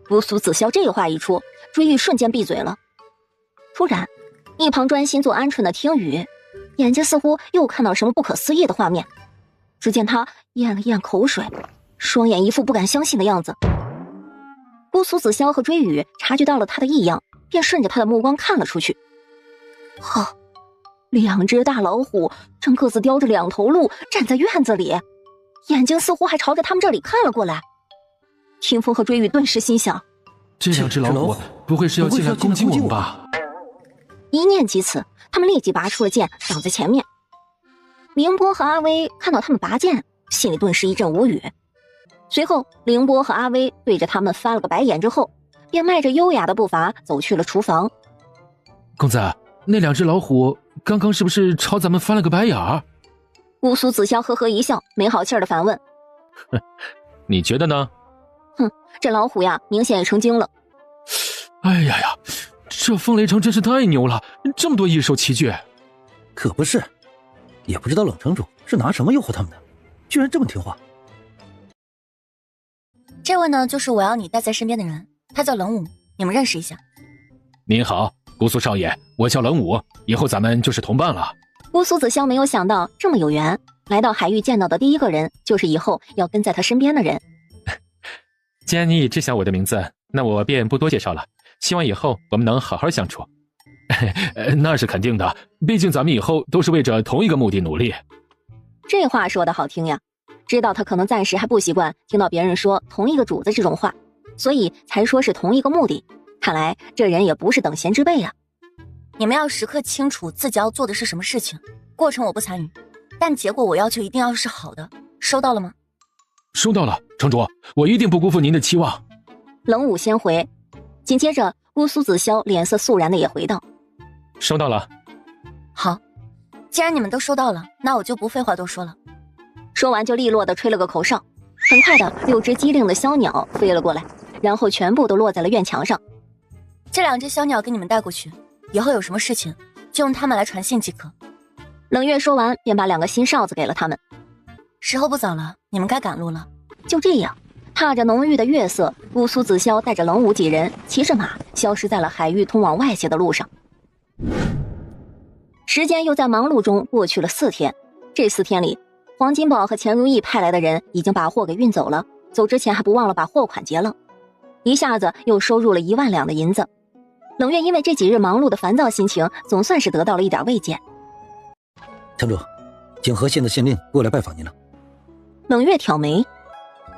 姑苏子潇这话一出，追玉瞬间闭嘴了。突然，一旁专心做鹌鹑的听雨眼睛似乎又看到什么不可思议的画面，只见他咽了咽口水，双眼一副不敢相信的样子。姑苏子潇和追雨察觉到了他的异样，便顺着他的目光看了出去。两只大老虎正各自叼着2头鹿站在院子里，眼睛似乎还朝着他们这里看了过来。听风和追雨顿时心想，这2只老虎不会是要进来攻击我们吧？一念及此，他们立即拔出了剑挡在前面。凌波和阿威看到他们拔剑，心里顿时一阵无语。随后凌波和阿威对着他们翻了个白眼之后，便迈着优雅的步伐走去了厨房。公子，那2只老虎刚刚是不是朝咱们翻了个白眼儿？姑苏子潇呵呵一笑，没好气的反问。你觉得呢？这老虎呀，明显也成精了。哎呀，这风雷城真是太牛了，这么多异兽齐聚。可不是，也不知道冷城主是拿什么诱惑他们的，居然这么听话。这位呢，就是我要你带在身边的人，他叫冷武，你们认识一下。您好，姑苏少爷，我叫冷武，以后咱们就是同伴了。姑苏子潇没有想到这么有缘，来到海域见到的第一个人就是以后要跟在他身边的人。既然你已知晓我的名字，那我便不多介绍了，希望以后我们能好好相处。那是肯定的，毕竟咱们以后都是为着同一个目的努力。这话说得好听呀，知道他可能暂时还不习惯听到别人说同一个主子这种话，所以才说是同一个目的。看来这人也不是等闲之辈啊。你们要时刻清楚自己要做的是什么事情，过程我不参与，但结果我要求一定要是好的，收到了吗？收到了，城主，我一定不辜负您的期望。冷武先回，紧接着姑苏子潇脸色肃然的也回道：收到了。好，既然你们都收到了，那我就不废话多说了。说完就利落的吹了个口哨，很快的6只机灵的枭鸟飞了过来，然后全部都落在了院墙上。这2只枭鸟给你们带过去，以后有什么事情就用它们来传信即可。冷月说完便把2个新哨子给了他们。时候不早了，你们该赶路了。就这样，踏着浓郁的月色，姑苏子潇带着冷武几人骑着马消失在了海域通往外界的路上。时间又在忙碌中过去了4天。这4天里，黄金宝和钱如意派来的人已经把货给运走了，走之前还不忘了把货款结了，一下子又收入了1万两的银子。冷月因为这几日忙碌的烦躁心情，总算是得到了一点慰藉。城主，景和县的县令过来拜访您了。冷月挑眉，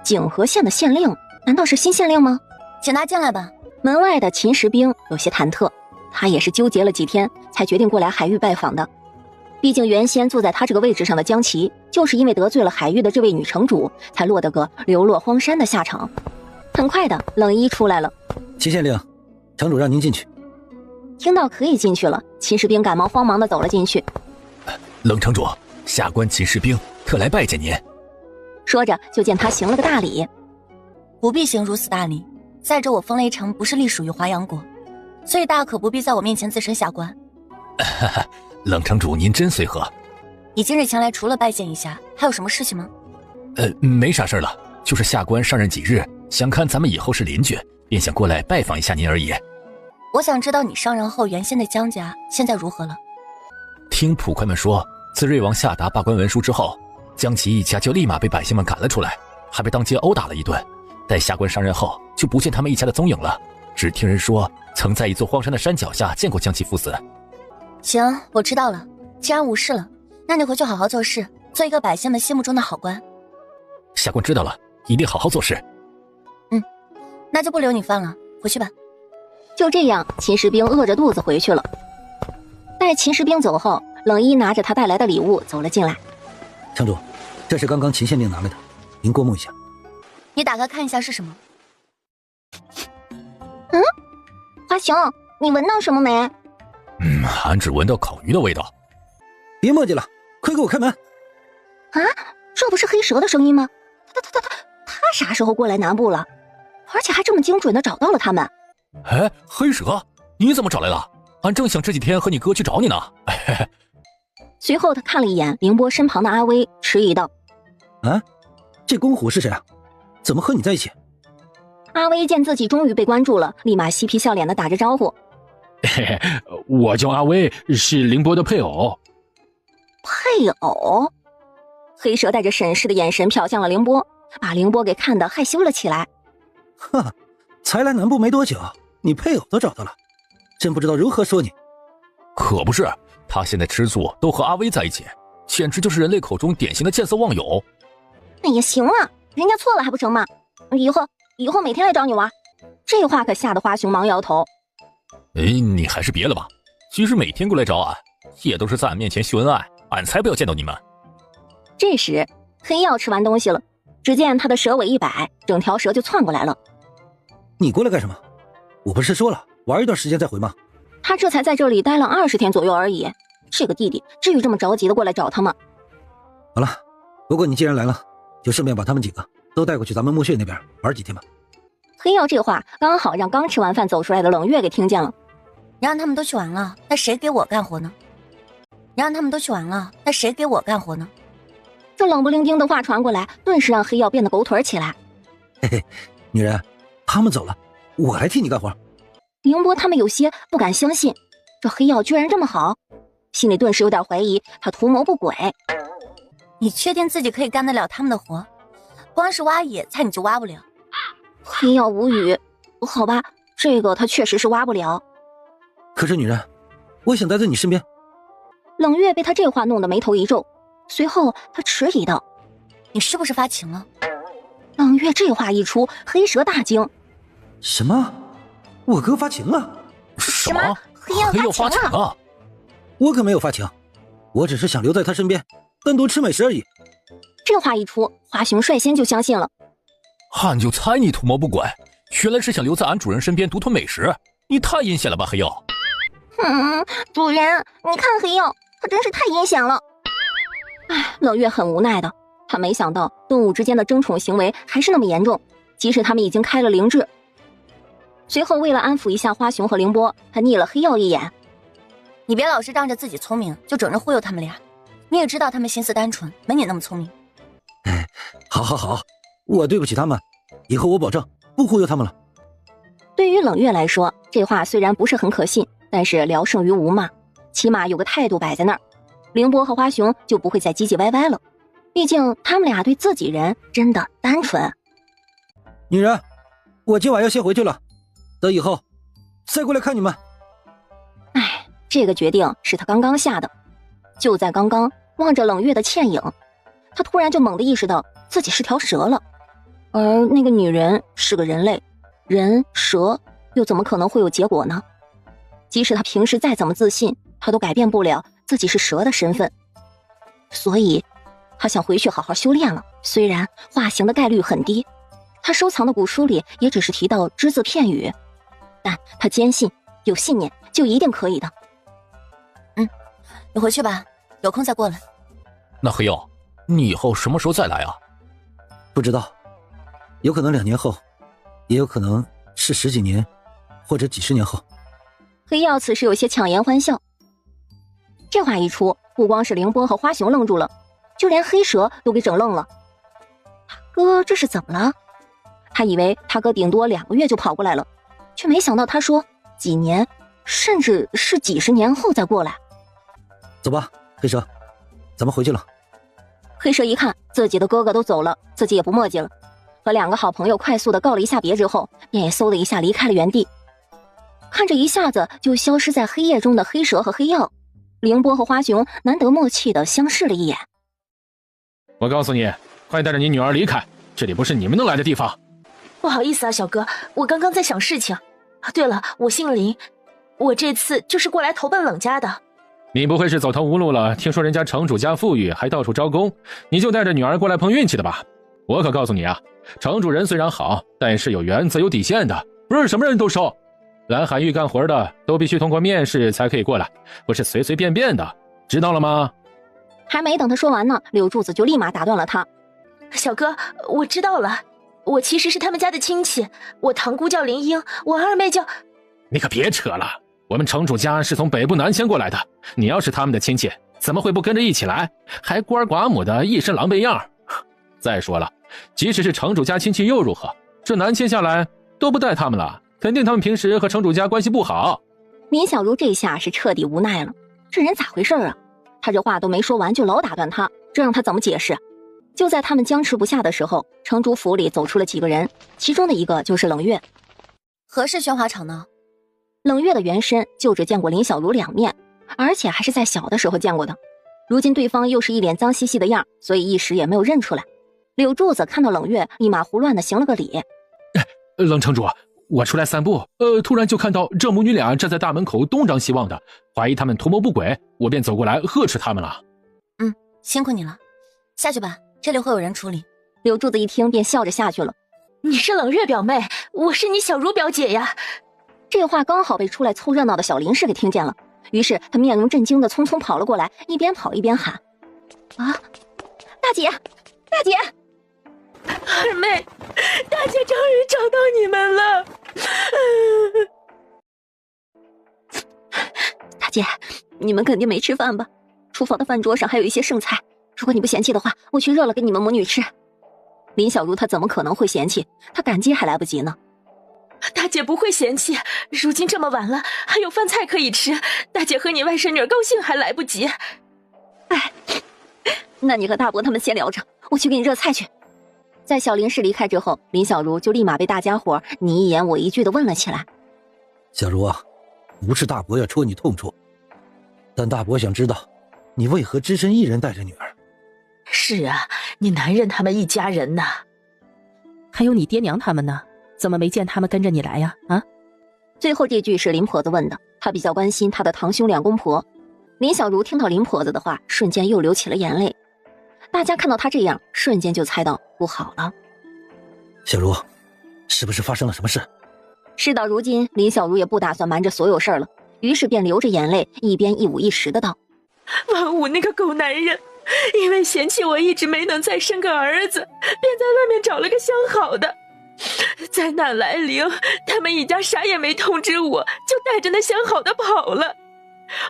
景和县的县令难道是新县令吗？请他进来吧。门外的秦时兵有些忐忑，他也是纠结了几天才决定过来海域拜访的。毕竟原先坐在他这个位置上的江琪，就是因为得罪了海域的这位女城主，才落得个流落荒山的下场。很快的，冷一出来了。秦县令，城主让您进去。听到可以进去了，秦士兵赶忙慌忙的走了进去。冷城主，下官秦士兵特来拜见您。说着就见他行了个大礼。不必行如此大礼，再者我风雷城不是隶属于华阳国，所以大可不必在我面前自称下官。冷城主您真随和。你今日前来除了拜见一下，还有什么事情吗？没啥事了，就是下官上任几日，想看咱们以后是邻居，便想过来拜访一下您而已。我想知道你上任后原先的江家现在如何了。听捕快们说，自瑞王下达罢官文书之后，江琪一家就立马被百姓们赶了出来，还被当街殴打了一顿。待下官上任后，就不见他们一家的踪影了，只听人说曾在一座荒山的山脚下见过江琪父子。行，我知道了，既然无事了，那你回去好好做事，做一个百姓们心目中的好官。下官知道了，一定好好做事。那就不留你饭了，回去吧。就这样，秦士兵饿着肚子回去了。待秦士兵走后，冷一拿着他带来的礼物走了进来。城主，这是刚刚秦县令拿来的，您过目一下。你打开看一下是什么？华雄，你闻到什么没？俺只闻到烤鱼的味道。别墨迹了，快给我开门！啊，这不是黑蛇的声音吗？他啥时候过来南部了？而且还这么精准的找到了他们。哎，黑蛇，你怎么找来了？俺正想这几天和你哥去找你呢。随后他看了一眼凌波身旁的阿威，迟疑道：啊，这公虎是谁啊？怎么和你在一起？阿威见自己终于被关注了，立马嬉皮笑脸的打着招呼：我叫阿威，是凌波的配偶。配偶？黑蛇带着审视的眼神瞟向了凌波，把凌波给看得害羞了起来。哈，才来南部没多久，你配偶都找到了，真不知道如何说你。可不是，他现在吃醋都和阿威在一起，简直就是人类口中典型的见色忘友。那也行了，人家错了还不成吗？以后每天来找你玩。这话可吓得花熊忙摇头。你还是别了吧，即使每天过来找俺，也都是在俺面前秀恩爱，俺才不要见到你们。这时黑曜吃完东西了，只见他的蛇尾一摆，整条蛇就窜过来了。你过来干什么？我不是说了玩一段时间再回吗？他这才在这里待了20天左右而已，这个弟弟至于这么着急的过来找他吗？好了，不过你既然来了，就顺便把他们几个都带过去咱们墓穴那边玩几天吧。黑曜这话刚好让刚吃完饭走出来的冷月给听见了。你让他们都去玩了，那谁给我干活呢？这冷不丁的话传过来，顿时让黑曜变得狗腿起来。嘿嘿，女人，他们走了，我来替你干活。凌波他们有些不敢相信，这黑曜居然这么好，心里顿时有点怀疑他图谋不轨。你确定自己可以干得了他们的活？光是挖野菜你就挖不了。黑曜无语，好吧，这个他确实是挖不了。可是女人，我想待在你身边。冷月被他这话弄得眉头一皱，随后他迟疑道：你是不是发情了？冷月这话一出，黑蛇大惊。什么？我哥发情了？什么？黑曜发情了？我可没有发情，我只是想留在他身边，单独吃美食而已。这话一出，花熊率先就相信了。俺就猜你图谋不轨，原来是想留在俺主人身边独吞美食，你太阴险了吧，黑曜！主人，你看黑曜，他真是太阴险了。冷月很无奈的，他没想到动物之间的争宠行为还是那么严重，即使他们已经开了灵智。随后为了安抚一下花熊和凌波，他睨了黑曜一眼。你别老是仗着自己聪明就整着忽悠他们俩，你也知道他们心思单纯，没你那么聪明。好，我对不起他们，以后我保证不忽悠他们了。对于冷月来说，这话虽然不是很可信，但是聊胜于无嘛，起码有个态度摆在那儿，凌波和花熊就不会再唧唧歪歪了。毕竟他们俩对自己人真的单纯。女人，我今晚要先回去了，等以后再过来看你们。这个决定是他刚刚下的。就在刚刚，望着冷月的倩影，他突然就猛地意识到自己是条蛇了，而那个女人是个人类，人蛇又怎么可能会有结果呢？即使他平时再怎么自信，他都改变不了自己是蛇的身份。所以他想回去好好修炼了，虽然化形的概率很低，他收藏的古书里也只是提到只字片语，但他坚信有信念就一定可以的。你回去吧，有空再过来。那黑曜，你以后什么时候再来啊？不知道，有可能2年后，也有可能是10几年，或者几十年后。黑曜此时有些强颜欢笑。这话一出，不光是凌波和花熊愣住了，就连黑蛇都给整愣了。他哥这是怎么了？他以为他哥顶多2个月就跑过来了，却没想到他说几年，甚至是几十年后再过来。走吧，黑蛇，咱们回去了。黑蛇一看自己的哥哥都走了，自己也不墨迹了，和2个好朋友快速的告了一下别之后，便也嗖的一下离开了原地。看着一下子就消失在黑夜中的黑蛇和黑曜，凌波和花熊难得默契的相视了一眼。我告诉你，快带着你女儿离开，这里不是你们能来的地方。不好意思啊，小哥，我刚刚在想事情。对了，我姓林，我这次就是过来投奔冷家的。你不会是走投无路了，听说人家城主家富裕，还到处招工，你就带着女儿过来碰运气的吧？我可告诉你啊，城主人虽然好，但是有原则有底线的，不是什么人都收。来海域干活的都必须通过面试才可以过来，不是随随便便的，知道了吗？还没等他说完呢，柳柱子就立马打断了他。小哥，我知道了，我其实是他们家的亲戚，我堂姑叫林英，我二妹叫……你可别扯了，我们城主家是从北部南迁过来的，你要是他们的亲戚，怎么会不跟着一起来？还孤儿寡母的，一身狼狈样。再说了，即使是城主家亲戚又如何？这南迁下来都不带他们了，肯定他们平时和城主家关系不好。林小如这下是彻底无奈了，这人咋回事啊？他这话都没说完就老打断他，这让他怎么解释？就在他们僵持不下的时候，城主府里走出了几个人，其中的一个就是冷月。何氏喧哗场呢？冷月的原身就只见过林小如2面，而且还是在小的时候见过的。如今对方又是一脸脏兮兮的样，所以一时也没有认出来。柳柱子看到冷月，立马胡乱的行了个礼。冷城主，我出来散步，突然就看到这母女俩站在大门口东张西望的，怀疑他们图谋不轨，我便走过来呵斥他们了。辛苦你了，下去吧，这里会有人处理。柳柱子一听便笑着下去了。你是冷月表妹，我是你小茹表姐呀。这话刚好被出来凑热闹的小林氏给听见了，于是他面容震惊的匆匆跑了过来，一边跑一边喊：啊，大姐，大姐！二妹，大姐终于找到你们了。大姐，你们肯定没吃饭吧？厨房的饭桌上还有一些剩菜，如果你不嫌弃的话，我去热了给你们母女吃。林小如她怎么可能会嫌弃？她感激还来不及呢。大姐不会嫌弃，如今这么晚了，还有饭菜可以吃，大姐和你外甥女高兴还来不及。哎，那你和大伯他们先聊着，我去给你热菜去。在小林氏离开之后，林小如就立马被大家伙你一言我一句的问了起来。小如啊，不是大伯要戳你痛处，但大伯想知道你为何只身一人带着女儿。是啊，你男人他们一家人呐。还有你爹娘他们呢，怎么没见他们跟着你来呀？啊？最后这句是林婆子问的，她比较关心她的堂兄2公婆。林小如听到林婆子的话，瞬间又流起了眼泪。大家看到她这样，瞬间就猜到不好了。小如，是不是发生了什么事？事到如今，林小如也不打算瞒着所有事儿了，于是便流着眼泪，一边一五一十的道：王武那个狗男人，因为嫌弃我一直没能再生个儿子，便在外面找了个相好的。灾难来临，他们一家啥也没通知我，就带着那相好的跑了。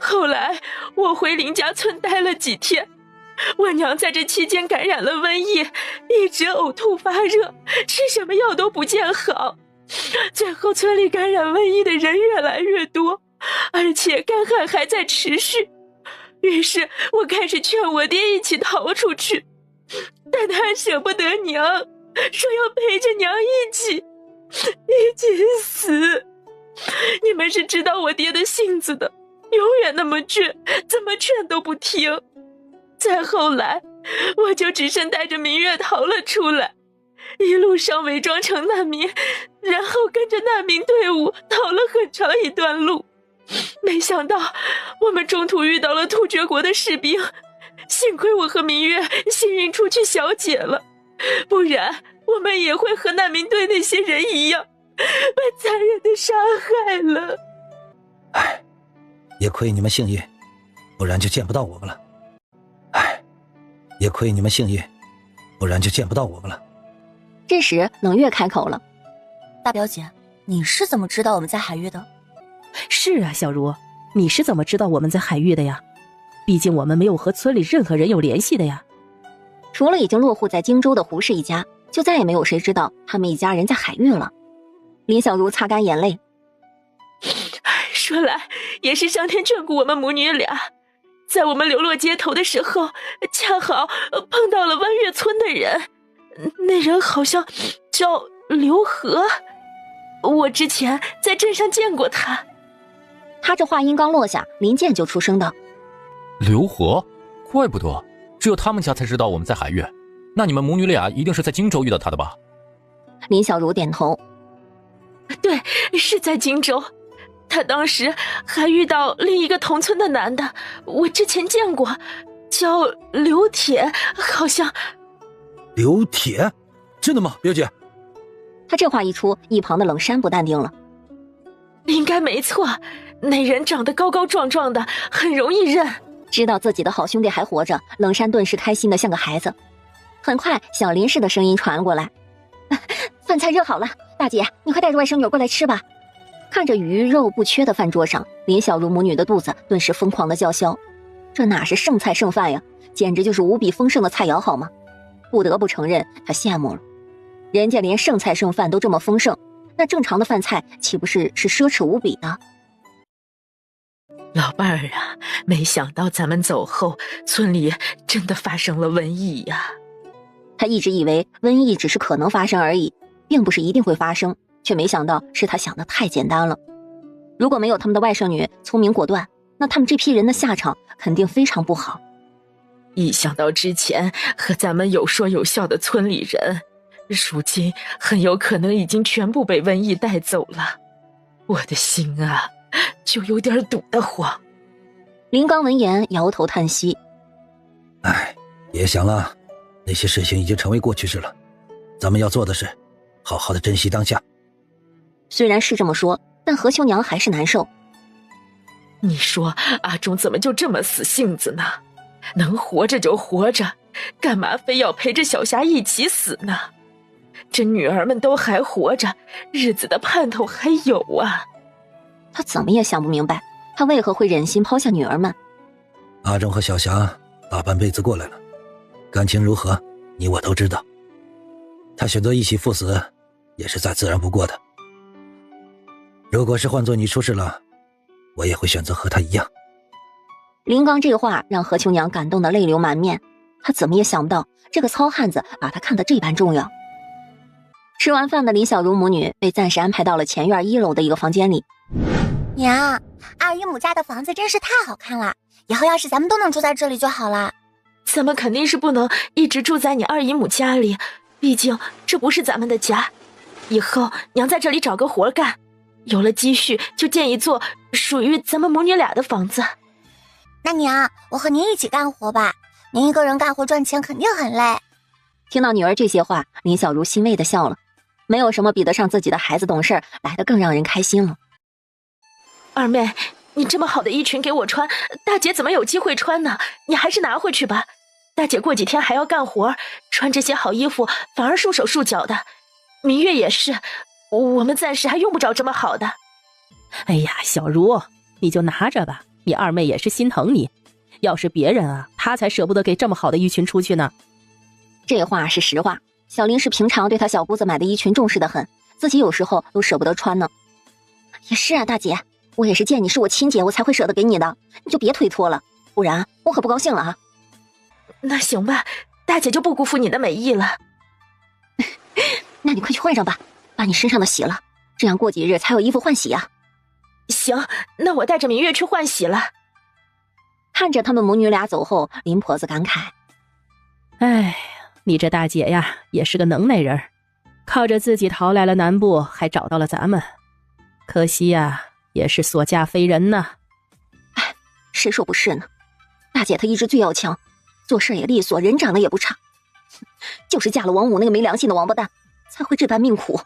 后来我回林家村待了几天，我娘在这期间感染了瘟疫，一直呕吐发热，吃什么药都不见好。最后村里感染瘟疫的人越来越多，而且干旱还在持续。于是我开始劝我爹一起逃出去，但他舍不得娘，说要陪着娘一起死。你们是知道我爹的性子的，永远那么倔，怎么劝都不听。再后来，我就只身带着明月逃了出来，一路上伪装成难民，然后跟着难民队伍逃了很长一段路。没想到我们中途遇到了突厥国的士兵，幸亏我和明月幸运出去小解了，不然我们也会和难民队那些人一样被残忍的杀害了。唉，也亏你们幸运，不然就见不到我们了。唉，也亏你们幸运，不然就见不到我们了。这时冷月开口了：大表姐，你是怎么知道我们在海域的？是啊，小茹，你是怎么知道我们在海域的呀？毕竟我们没有和村里任何人有联系的呀。除了已经落户在荆州的胡氏一家，就再也没有谁知道他们一家人在海域了。林小如擦干眼泪，说来也是上天眷顾我们母女俩，在我们流落街头的时候，恰好碰到了湾月村的人，那人好像叫刘和，我之前在镇上见过他。他这话音刚落下，林健就出声道：刘和，怪不得只有他们家才知道我们在海域，那你们母女俩一定是在荆州遇到他的吧？林小茹点头。对，是在荆州。他当时还遇到另一个同村的男的，我之前见过，叫刘铁，好像。刘铁？真的吗，表姐？他这话一出，一旁的冷山不淡定了。应该没错，那人长得高高壮壮的，很容易认。知道自己的好兄弟还活着，冷山顿时开心的像个孩子。很快，小林氏的声音传过来：“饭菜热好了，大姐，你快带着外甥女过来吃吧。”看着鱼肉不缺的饭桌上，林小茹母女的肚子顿时疯狂的叫嚣。这哪是剩菜剩饭呀，简直就是无比丰盛的菜肴，好吗？不得不承认，他羡慕了。人家连剩菜剩饭都这么丰盛，那正常的饭菜岂不是奢侈无比的？老伴儿啊，没想到咱们走后，村里真的发生了瘟疫呀！他一直以为瘟疫只是可能发生而已，并不是一定会发生，却没想到是他想的太简单了。如果没有他们的外甥女聪明果断，那他们这批人的下场肯定非常不好。一想到之前和咱们有说有笑的村里人，如今很有可能已经全部被瘟疫带走了，我的心啊，就有点堵得慌。林刚闻言摇头叹息：“哎，别想了，那些事情已经成为过去式了。咱们要做的是，好好的珍惜当下。”虽然是这么说，但何秋娘还是难受。你说阿忠怎么就这么死性子呢？能活着就活着，干嘛非要陪着小霞一起死呢？这女儿们都还活着，日子的盼头还有啊。他怎么也想不明白，他为何会忍心抛下女儿们。阿忠和小霞大半辈子过来了，感情如何，你我都知道。他选择一起赴死，也是再自然不过的。如果是换做你出事了，我也会选择和他一样。林刚这话让何秋娘感动得泪流满面，她怎么也想不到这个糙汉子把她看得这般重要。吃完饭的林小茹母女被暂时安排到了前院1楼的一个房间里。娘，二姨母家的房子真是太好看了，以后要是咱们都能住在这里就好了。咱们肯定是不能一直住在你二姨母家里，毕竟这不是咱们的家。以后娘在这里找个活干，有了积蓄就建一座属于咱们母女俩的房子。那娘，我和您一起干活吧，您一个人干活赚钱肯定很累。听到女儿这些话，林小茹欣慰地笑了。没有什么比得上自己的孩子懂事来得更让人开心了。二妹，你这么好的衣裙给我穿，大姐怎么有机会穿呢？你还是拿回去吧。大姐过几天还要干活，穿这些好衣服反而束手束脚的。明月也是，我们暂时还用不着这么好的。哎呀，小茹，你就拿着吧，你二妹也是心疼你。要是别人啊，她才舍不得给这么好的衣裙出去呢。这话是实话，小林是平常对她小姑子买的衣裙重视的很，自己有时候都舍不得穿呢。也是啊，大姐，我也是见你是我亲姐，我才会舍得给你的，你就别推脱了，不然我可不高兴了啊。那行吧，大姐就不辜负你的美意了。那你快去换上吧，把你身上的洗了，这样过几日才有衣服换洗啊。行，那我带着明月去换洗了。看着他们母女俩走后，林婆子感慨：哎，你这大姐呀，也是个能耐人，靠着自己逃来了南部，还找到了咱们。可惜呀，也是所嫁非人呐。哎，谁说不是呢？大姐她一直最要强，做事也利索，人长得也不差，就是嫁了王五那个没良心的王八蛋，才会这般命苦。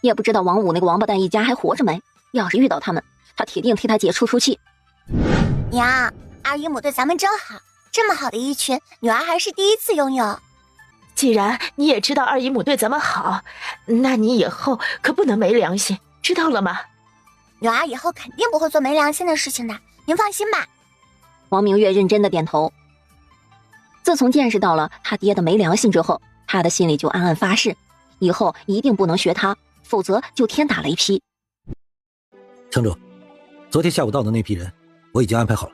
也不知道王五那个王八蛋一家还活着没？要是遇到他们，他铁定替他姐出气。娘，二姨母对咱们真好，这么好的衣裙，女儿还是第一次拥有。既然你也知道二姨母对咱们好，那你以后可不能没良心，知道了吗？女儿以后肯定不会做没良心的事情的，您放心吧。王明月认真的点头。自从见识到了他爹的没良心之后，他的心里就暗暗发誓，以后一定不能学他，否则就天打雷劈。城主，昨天下午到的那批人我已经安排好了，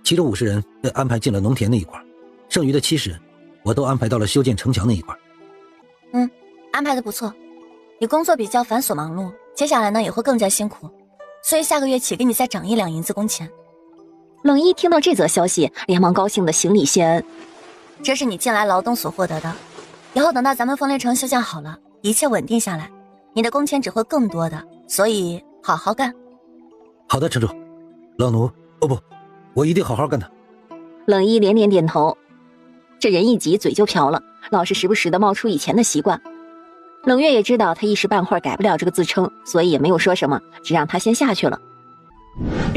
其中50人被安排进了农田那一块，剩余的70人我都安排到了修建城墙那一块。安排的不错。你工作比较繁琐忙碌，接下来呢也会更加辛苦，所以下个月起给你再涨1两银子工钱。冷一听到这则消息，连忙高兴的行礼谢恩。这是你近来劳动所获得的，以后等到咱们凤雷城修建好了，一切稳定下来，你的工钱只会更多的，所以好好干。好的，城主。老奴，哦不，我一定好好干的。冷一连连点头，这人一急嘴就瓢了，老是时不时的冒出以前的习惯。冷月也知道他一时半会儿改不了这个自称，所以也没有说什么，只让他先下去了。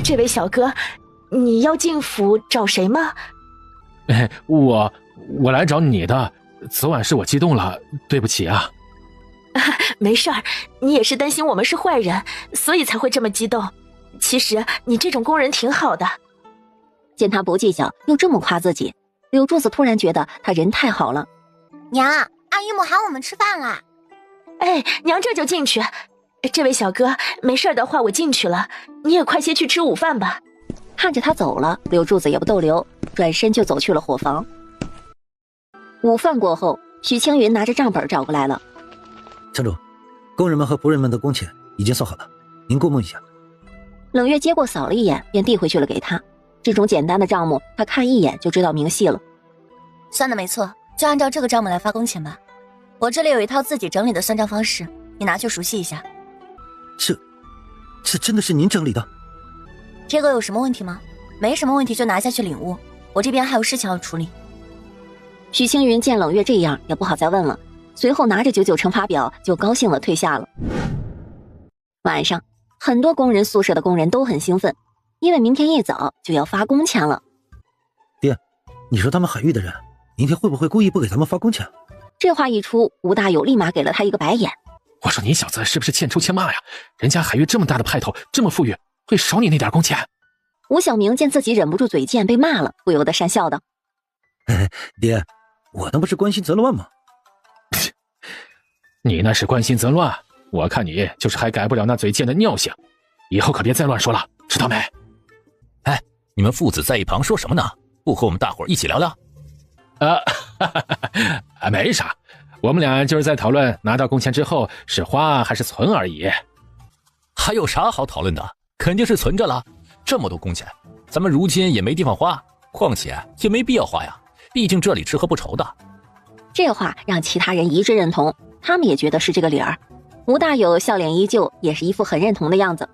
这位小哥，你要进府找谁吗？我来找你的，昨晚是我激动了，对不起啊。没事儿，你也是担心我们是坏人，所以才会这么激动。其实你这种工人挺好的。见他不计较，又这么夸自己，柳柱子突然觉得他人太好了。娘，阿姨母喊我们吃饭啦。哎，娘这就进去。这位小哥，没事的话我进去了，你也快些去吃午饭吧。看着他走了，柳柱子也不逗留，转身就走去了伙房。午饭过后，许青云拿着账本找过来了。城主，工人们和仆人们的工钱已经算好了，您过目一下。冷月接过扫了一眼，便递回去了给他。这种简单的账目，他看一眼就知道明细了。算的没错，就按照这个账目来发工钱吧。我这里有一套自己整理的算账方式，你拿去熟悉一下。这真的是您整理的？这个有什么问题吗？没什么问题就拿下去领悟，我这边还有事情要处理。许青云见冷月这样，也不好再问了，随后拿着99乘法表就高兴地退下了。晚上，很多工人宿舍的工人都很兴奋，因为明天一早就要发工钱了。爹，你说他们海域的人明天会不会故意不给咱们发工钱？这话一出，吴大友立马给了他一个白眼。我说你小子是不是欠抽欠骂呀？人家海域这么大的派头，这么富裕，会少你那点工钱？吴小明见自己忍不住嘴贱被骂了，不由得讪笑道：爹，我那不是关心则乱吗？你那是关心则乱，我看你就是还改不了那嘴贱的尿性，以后可别再乱说了，知道没？哎，你们父子在一旁说什么呢？不和我们大伙儿一起聊聊？没啥，我们俩就是在讨论拿到工钱之后是花还是存而已。还有啥好讨论的？肯定是存着了。这么多工钱，咱们如今也没地方花，况且也没必要花呀，毕竟这里吃喝不愁的。这话让其他人一致认同，他们也觉得是这个理儿。吴大友笑脸依旧，也是一副很认同的样子。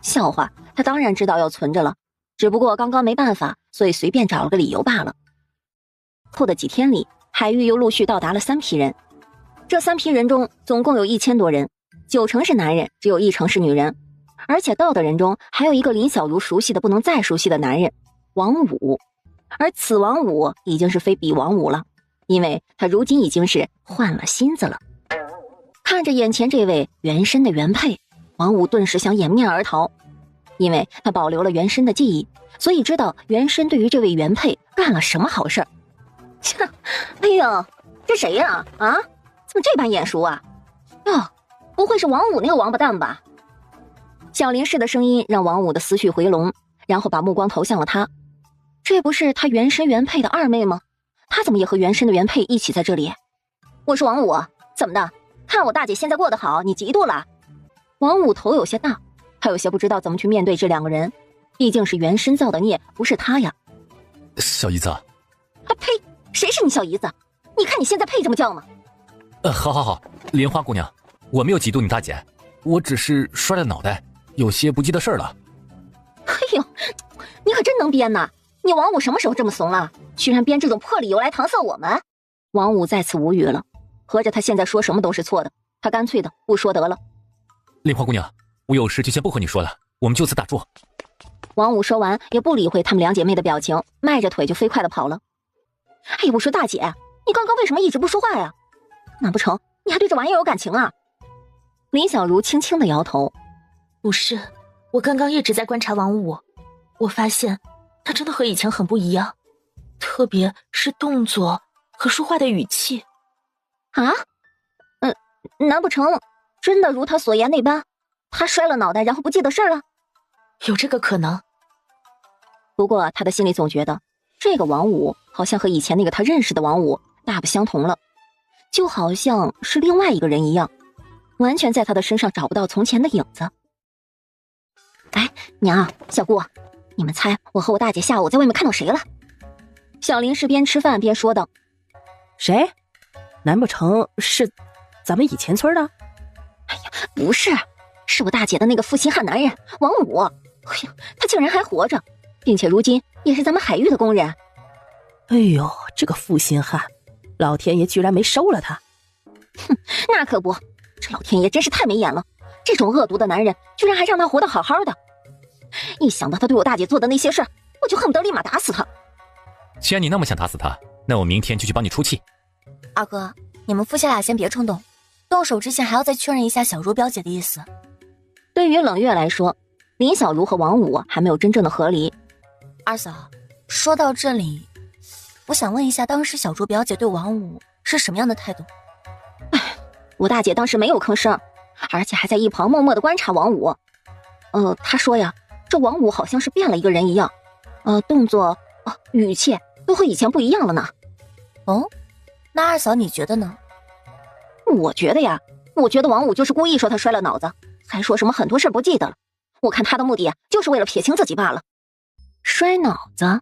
笑话，他当然知道要存着了，只不过刚刚没办法，所以随便找了个理由罢了。后的几天里，海域又陆续到达了3批人。这3批人中，总共有1000多人，9成是男人，只有1成是女人。而且到的人中，还有一个林小如熟悉的不能再熟悉的男人王武。而此王武已经是非彼王武了，因为他如今已经是换了心思了。看着眼前这位原身的原配，王武顿时想掩面而逃，因为他保留了原身的记忆，所以知道原身对于这位原配干了什么好事儿。切，哎呦，这谁呀？啊，怎么这般眼熟啊？哟，不会是王武那个王八蛋吧？小林氏的声音让王武的思绪回笼，然后把目光投向了他。这不是他原身原配的二妹吗？他怎么也和原身的原配一起在这里？我是王武，怎么的？看我大姐现在过得好，你嫉妒了？王武头有些大，他有些不知道怎么去面对这2个人，毕竟是原身造的孽，不是他呀。小姨子，呸！谁是你小姨子？你看你现在配这么叫吗？好，莲花姑娘，我没有嫉妒你大姐，我只是摔了脑袋，有些不记得事儿了。哎呦，你可真能编呐！你王武什么时候这么怂了？居然编这种破理由来搪塞我们！王武再次无语了，合着他现在说什么都是错的，他干脆的不说得了。莲花姑娘，我有事就先不和你说了，我们就此打住。王武说完也不理会他们2姐妹的表情，迈着腿就飞快的跑了。哎，我说大姐，你刚刚为什么一直不说话呀？难不成你还对这玩意儿有感情啊？林小如轻轻的摇头。不是，我刚刚一直在观察王武，我发现他真的和以前很不一样，特别是动作和说话的语气。啊？难不成真的如他所言那般，他摔了脑袋然后不记得事儿了？有这个可能。不过他的心里总觉得这个王武好像和以前那个他认识的王武大不相同了，就好像是另外一个人一样，完全在他的身上找不到从前的影子。哎，娘，小姑，你们猜我和我大姐下午在外面看到谁了？小林是边吃饭边说道：“谁？难不成是咱们以前村的？”“哎呀，不是，是我大姐的那个负心汉男人王武。哎呀，他竟然还活着，并且如今也是咱们海域的工人。”“哎呦，这个负心汉，老天爷居然没收了他！”“哼，那可不，这老天爷真是太没眼了，这种恶毒的男人居然还让他活得好好的。一想到他对我大姐做的那些事儿，我就恨不得立马打死他。”“既然你那么想打死他，那我明天就去帮你出气。”“二哥，你们夫妻俩先别冲动，动手之前还要再确认一下小茹表姐的意思。”对于冷月来说，林小茹和王武还没有真正的和离。二嫂，说到这里，我想问一下，当时小茹表姐对王武是什么样的态度？我大姐当时没有吭声，而且还在一旁默默地观察王武。她说呀，这王武好像是变了一个人一样，动作、语气都和以前不一样了呢。哦，那二嫂你觉得呢？我觉得王武就是故意说他摔了脑子，还说什么很多事不记得了。我看他的目的就是为了撇清自己罢了。摔脑子？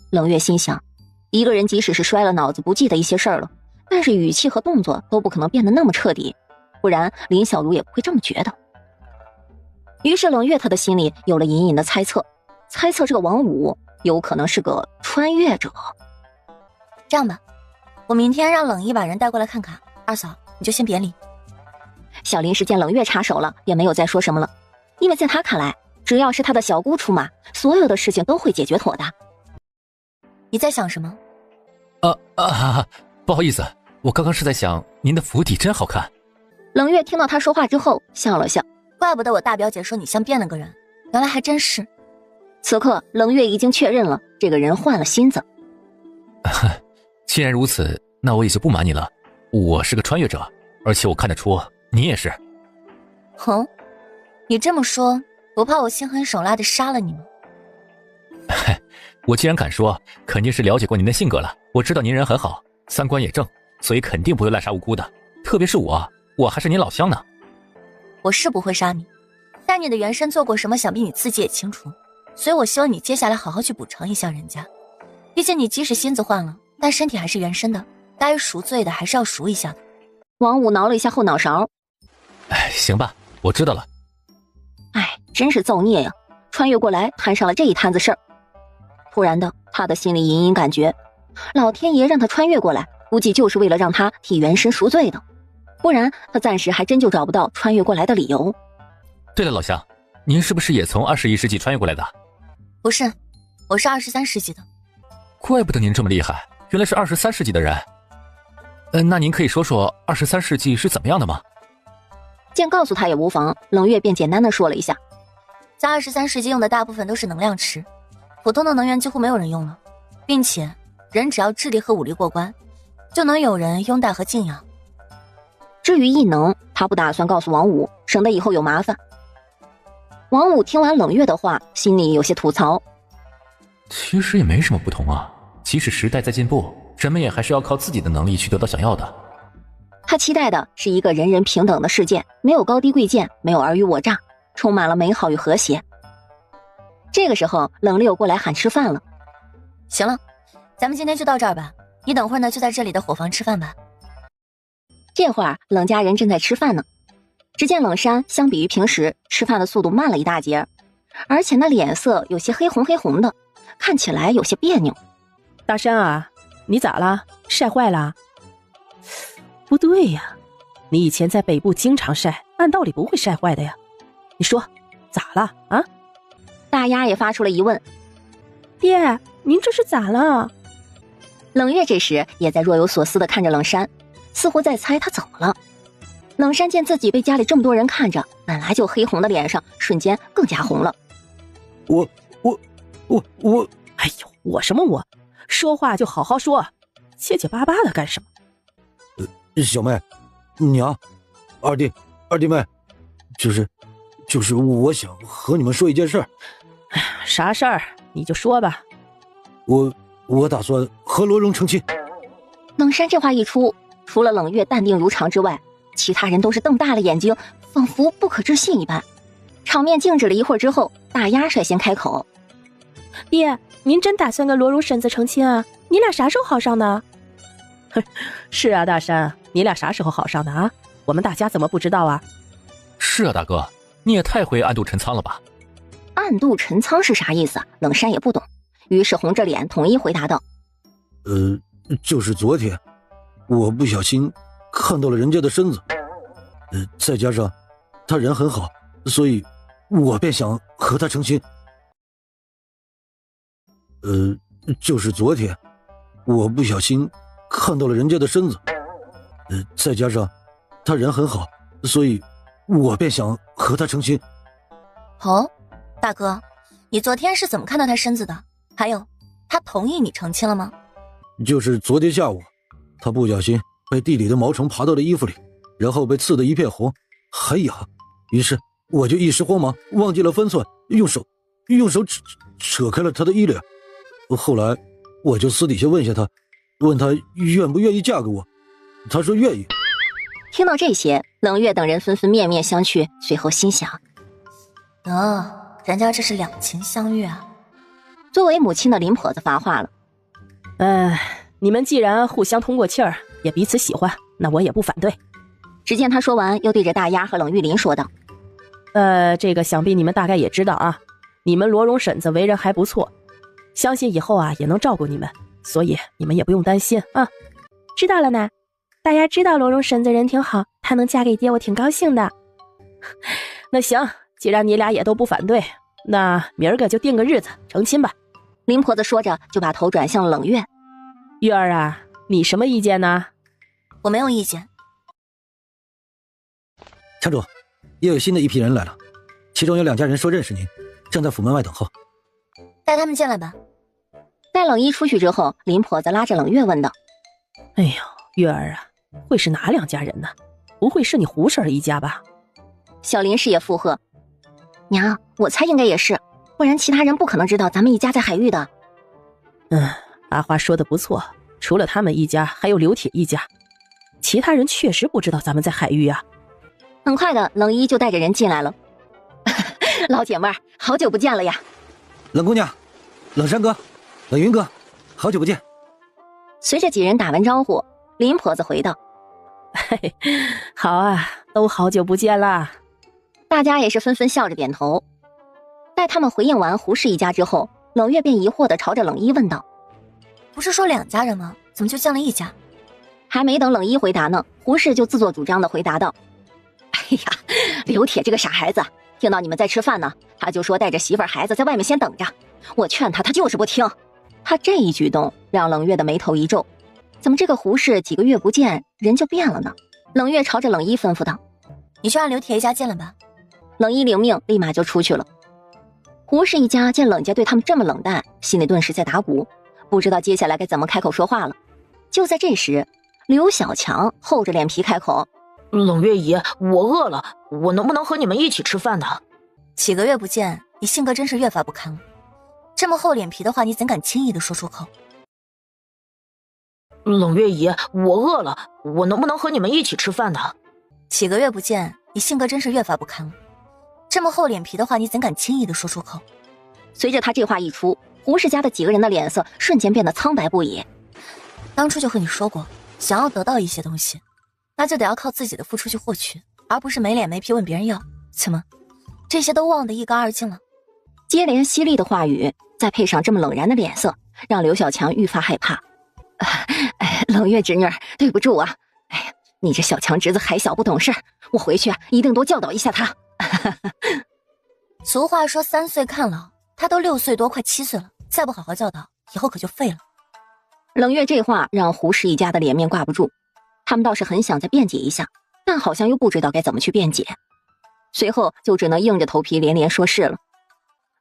冷月心想，一个人即使是摔了脑子不记得一些事儿了，但是语气和动作都不可能变得那么彻底，不然林小茹也不会这么觉得。于是冷月他的心里有了隐隐的猜测这个王武有可能是个穿越者。这样吧，我明天让冷一把人带过来看看，二嫂你就先别理。小林是见冷月插手了，也没有再说什么了，因为在他看来，只要是他的小姑出马，所有的事情都会解决妥当。你在想什么？不好意思，我刚刚是在想您的府邸真好看。冷月听到他说话之后笑了笑，怪不得我大表姐说你像变了个人，原来还真是。此刻冷月已经确认了这个人换了心思。既然如此，那我也就不瞒你了，我是个穿越者，而且我看得出你也是。哼，你这么说，不怕我心狠手辣的杀了你吗？我既然敢说，肯定是了解过您的性格了。我知道您人很好，三观也正，所以肯定不会滥杀无辜的。特别是我还是您老乡呢。我是不会杀你，但你的原身做过什么，想必你自己也清楚。所以我希望你接下来好好去补偿一下人家。毕竟你即使心子换了，但身体还是原身的，该赎罪的还是要赎一下的。王武挠了一下后脑勺。行吧，我知道了。真是造孽呀，穿越过来摊上了这一摊子事儿。突然的，他的心里隐隐感觉，老天爷让他穿越过来，估计就是为了让他替原身赎罪的，不然他暂时还真就找不到穿越过来的理由。对了，老乡，您是不是也从21世纪穿越过来的？不是，我是23世纪的。怪不得您这么厉害，原来是23世纪的人。那您可以说说23世纪是怎么样的吗？见告诉他也无妨，冷月便简单的说了一下。在23世纪用的大部分都是能量池，普通的能源几乎没有人用了，并且人只要智力和武力过关，就能有人拥戴和敬仰。至于异能，他不打算告诉王武，省得以后有麻烦。王武听完冷月的话，心里有些吐槽。其实也没什么不同啊，即使时代在进步，人们也还是要靠自己的能力去得到想要的。他期待的是一个人人平等的世界，没有高低贵贱，没有尔虞我诈，充满了美好与和谐。这个时候，冷六过来喊吃饭了。行了，咱们今天就到这儿吧，你等会儿呢就在这里的伙房吃饭吧。这会儿冷家人正在吃饭呢，只见冷山相比于平时吃饭的速度慢了一大截，而且那脸色有些黑红的，看起来有些别扭。大山啊，你咋了？晒坏了？不对呀，你以前在北部经常晒，按道理不会晒坏的呀。你说咋了啊？大丫也发出了疑问。爹，您这是咋了？冷月这时也在若有所思地看着冷山，似乎在猜他怎么了。冷山见自己被家里这么多人看着，本来就黑红的脸上瞬间更加红了。我，哎呦，我什么我？说话就好好说，结结巴巴的干什么？小妹，娘，二弟妹，就是我想和你们说一件事儿。啥事儿？你就说吧。我打算和罗荣成亲。冷山这话一出，除了冷月淡定如常之外，其他人都是瞪大了眼睛，仿佛不可置信一般。场面静止了一会儿之后，大丫率先开口：爹，您真打算跟罗荣婶子成亲啊？你俩啥时候好上的？是啊，大山，你俩啥时候好上的啊？我们大家怎么不知道啊？是啊，大哥，你也太会暗度陈仓了吧？暗度陈仓是啥意思？冷山也不懂，于是红着脸统一回答道：就是昨天我不小心看到了人家的身子，再加上他人很好，所以我便想和他成亲。就是昨天我不小心看到了人家的身子，再加上他人很好，所以我便想和他成亲。哦，大哥，你昨天是怎么看到他身子的？还有，他同意你成亲了吗？就是昨天下午，他不小心被地里的毛虫爬到了衣服里，然后被刺得一片红，还痒，于是我就一时慌忙忘记了分寸，用手扯开了他的衣领。后来我就私底下问下他，问他愿不愿意嫁给我，他说愿意。听到这些，冷月等人纷纷面面相觑，随后心想：人家这是两情相悦啊。作为母亲的林婆子发话了：你们既然互相通过气儿，也彼此喜欢，那我也不反对。只见他说完，又对着大丫和冷玉林说道：这个想必你们大概也知道啊，你们罗荣婶子为人还不错，相信以后啊也能照顾你们，所以你们也不用担心啊。知道了奶，大丫知道罗荣婶子人挺好，她能嫁给爹我挺高兴的。那行，既然你俩也都不反对，那明儿个就定个日子成亲吧。林婆子说着就把头转向冷月：月儿啊，你什么意见呢？我没有意见。强主，又有新的一批人来了，其中有2家人说认识您，正在府门外等候。带他们进来吧。带冷一出去之后，林婆子拉着冷月问道：哎呦，月儿啊，会是哪2家人呢？不会是你胡婶儿一家吧？小林氏也附和：娘，我猜应该也是，不然其他人不可能知道咱们一家在海域的。阿花说的不错，除了他们一家，还有刘铁一家，其他人确实不知道咱们在海域啊。很快的，冷一就带着人进来了。老姐妹儿，好久不见了呀！冷姑娘，冷山哥，冷云哥，好久不见。随着几人打完招呼，林婆子回道：嘿，好啊，都好久不见啦。大家也是纷纷笑着点头。待他们回应完胡氏一家之后，冷月便疑惑地朝着冷一问道：不是说2家人吗？怎么就降了1家？还没等冷一回答呢，胡氏就自作主张地回答道：哎呀，刘铁这个傻孩子，听到你们在吃饭呢，他就说带着媳妇儿孩子在外面先等着，我劝他，他就是不听。他这一举动让冷月的眉头一皱，怎么这个胡氏几个月不见人就变了呢？冷月朝着冷一吩咐道：你去让刘铁一家进来吧。冷一领命，立马就出去了。胡氏一家见冷家对他们这么冷淡，心里顿时在打鼓，不知道接下来该怎么开口说话了。就在这时，刘小强厚着脸皮开口：冷月姨，我饿了，我能不能和你们一起吃饭呢？几个月不见，你性格真是越发不堪了。这么厚脸皮的话，你怎敢轻易的说出口？冷月姨，我饿了，我能不能和你们一起吃饭呢？几个月不见，你性格真是越发不堪了。这么厚脸皮的话，你怎敢轻易的说出口？随着他这话一出，胡氏家的几个人的脸色瞬间变得苍白不已。当初就和你说过，想要得到一些东西，那就得要靠自己的付出去获取，而不是没脸没皮问别人要。怎么，这些都忘得一干二净了？接连犀利的话语，再配上这么冷然的脸色，让刘小强愈发害怕。冷月侄女，对不住啊！哎，你这小强侄子还小不懂事，我回去一定多教导一下他。俗话说3岁看老，他都6岁多，快7岁了，再不好好教导，以后可就废了。冷月这话让胡氏一家的脸面挂不住，他们倒是很想再辩解一下，但好像又不知道该怎么去辩解，随后就只能硬着头皮连连说是了。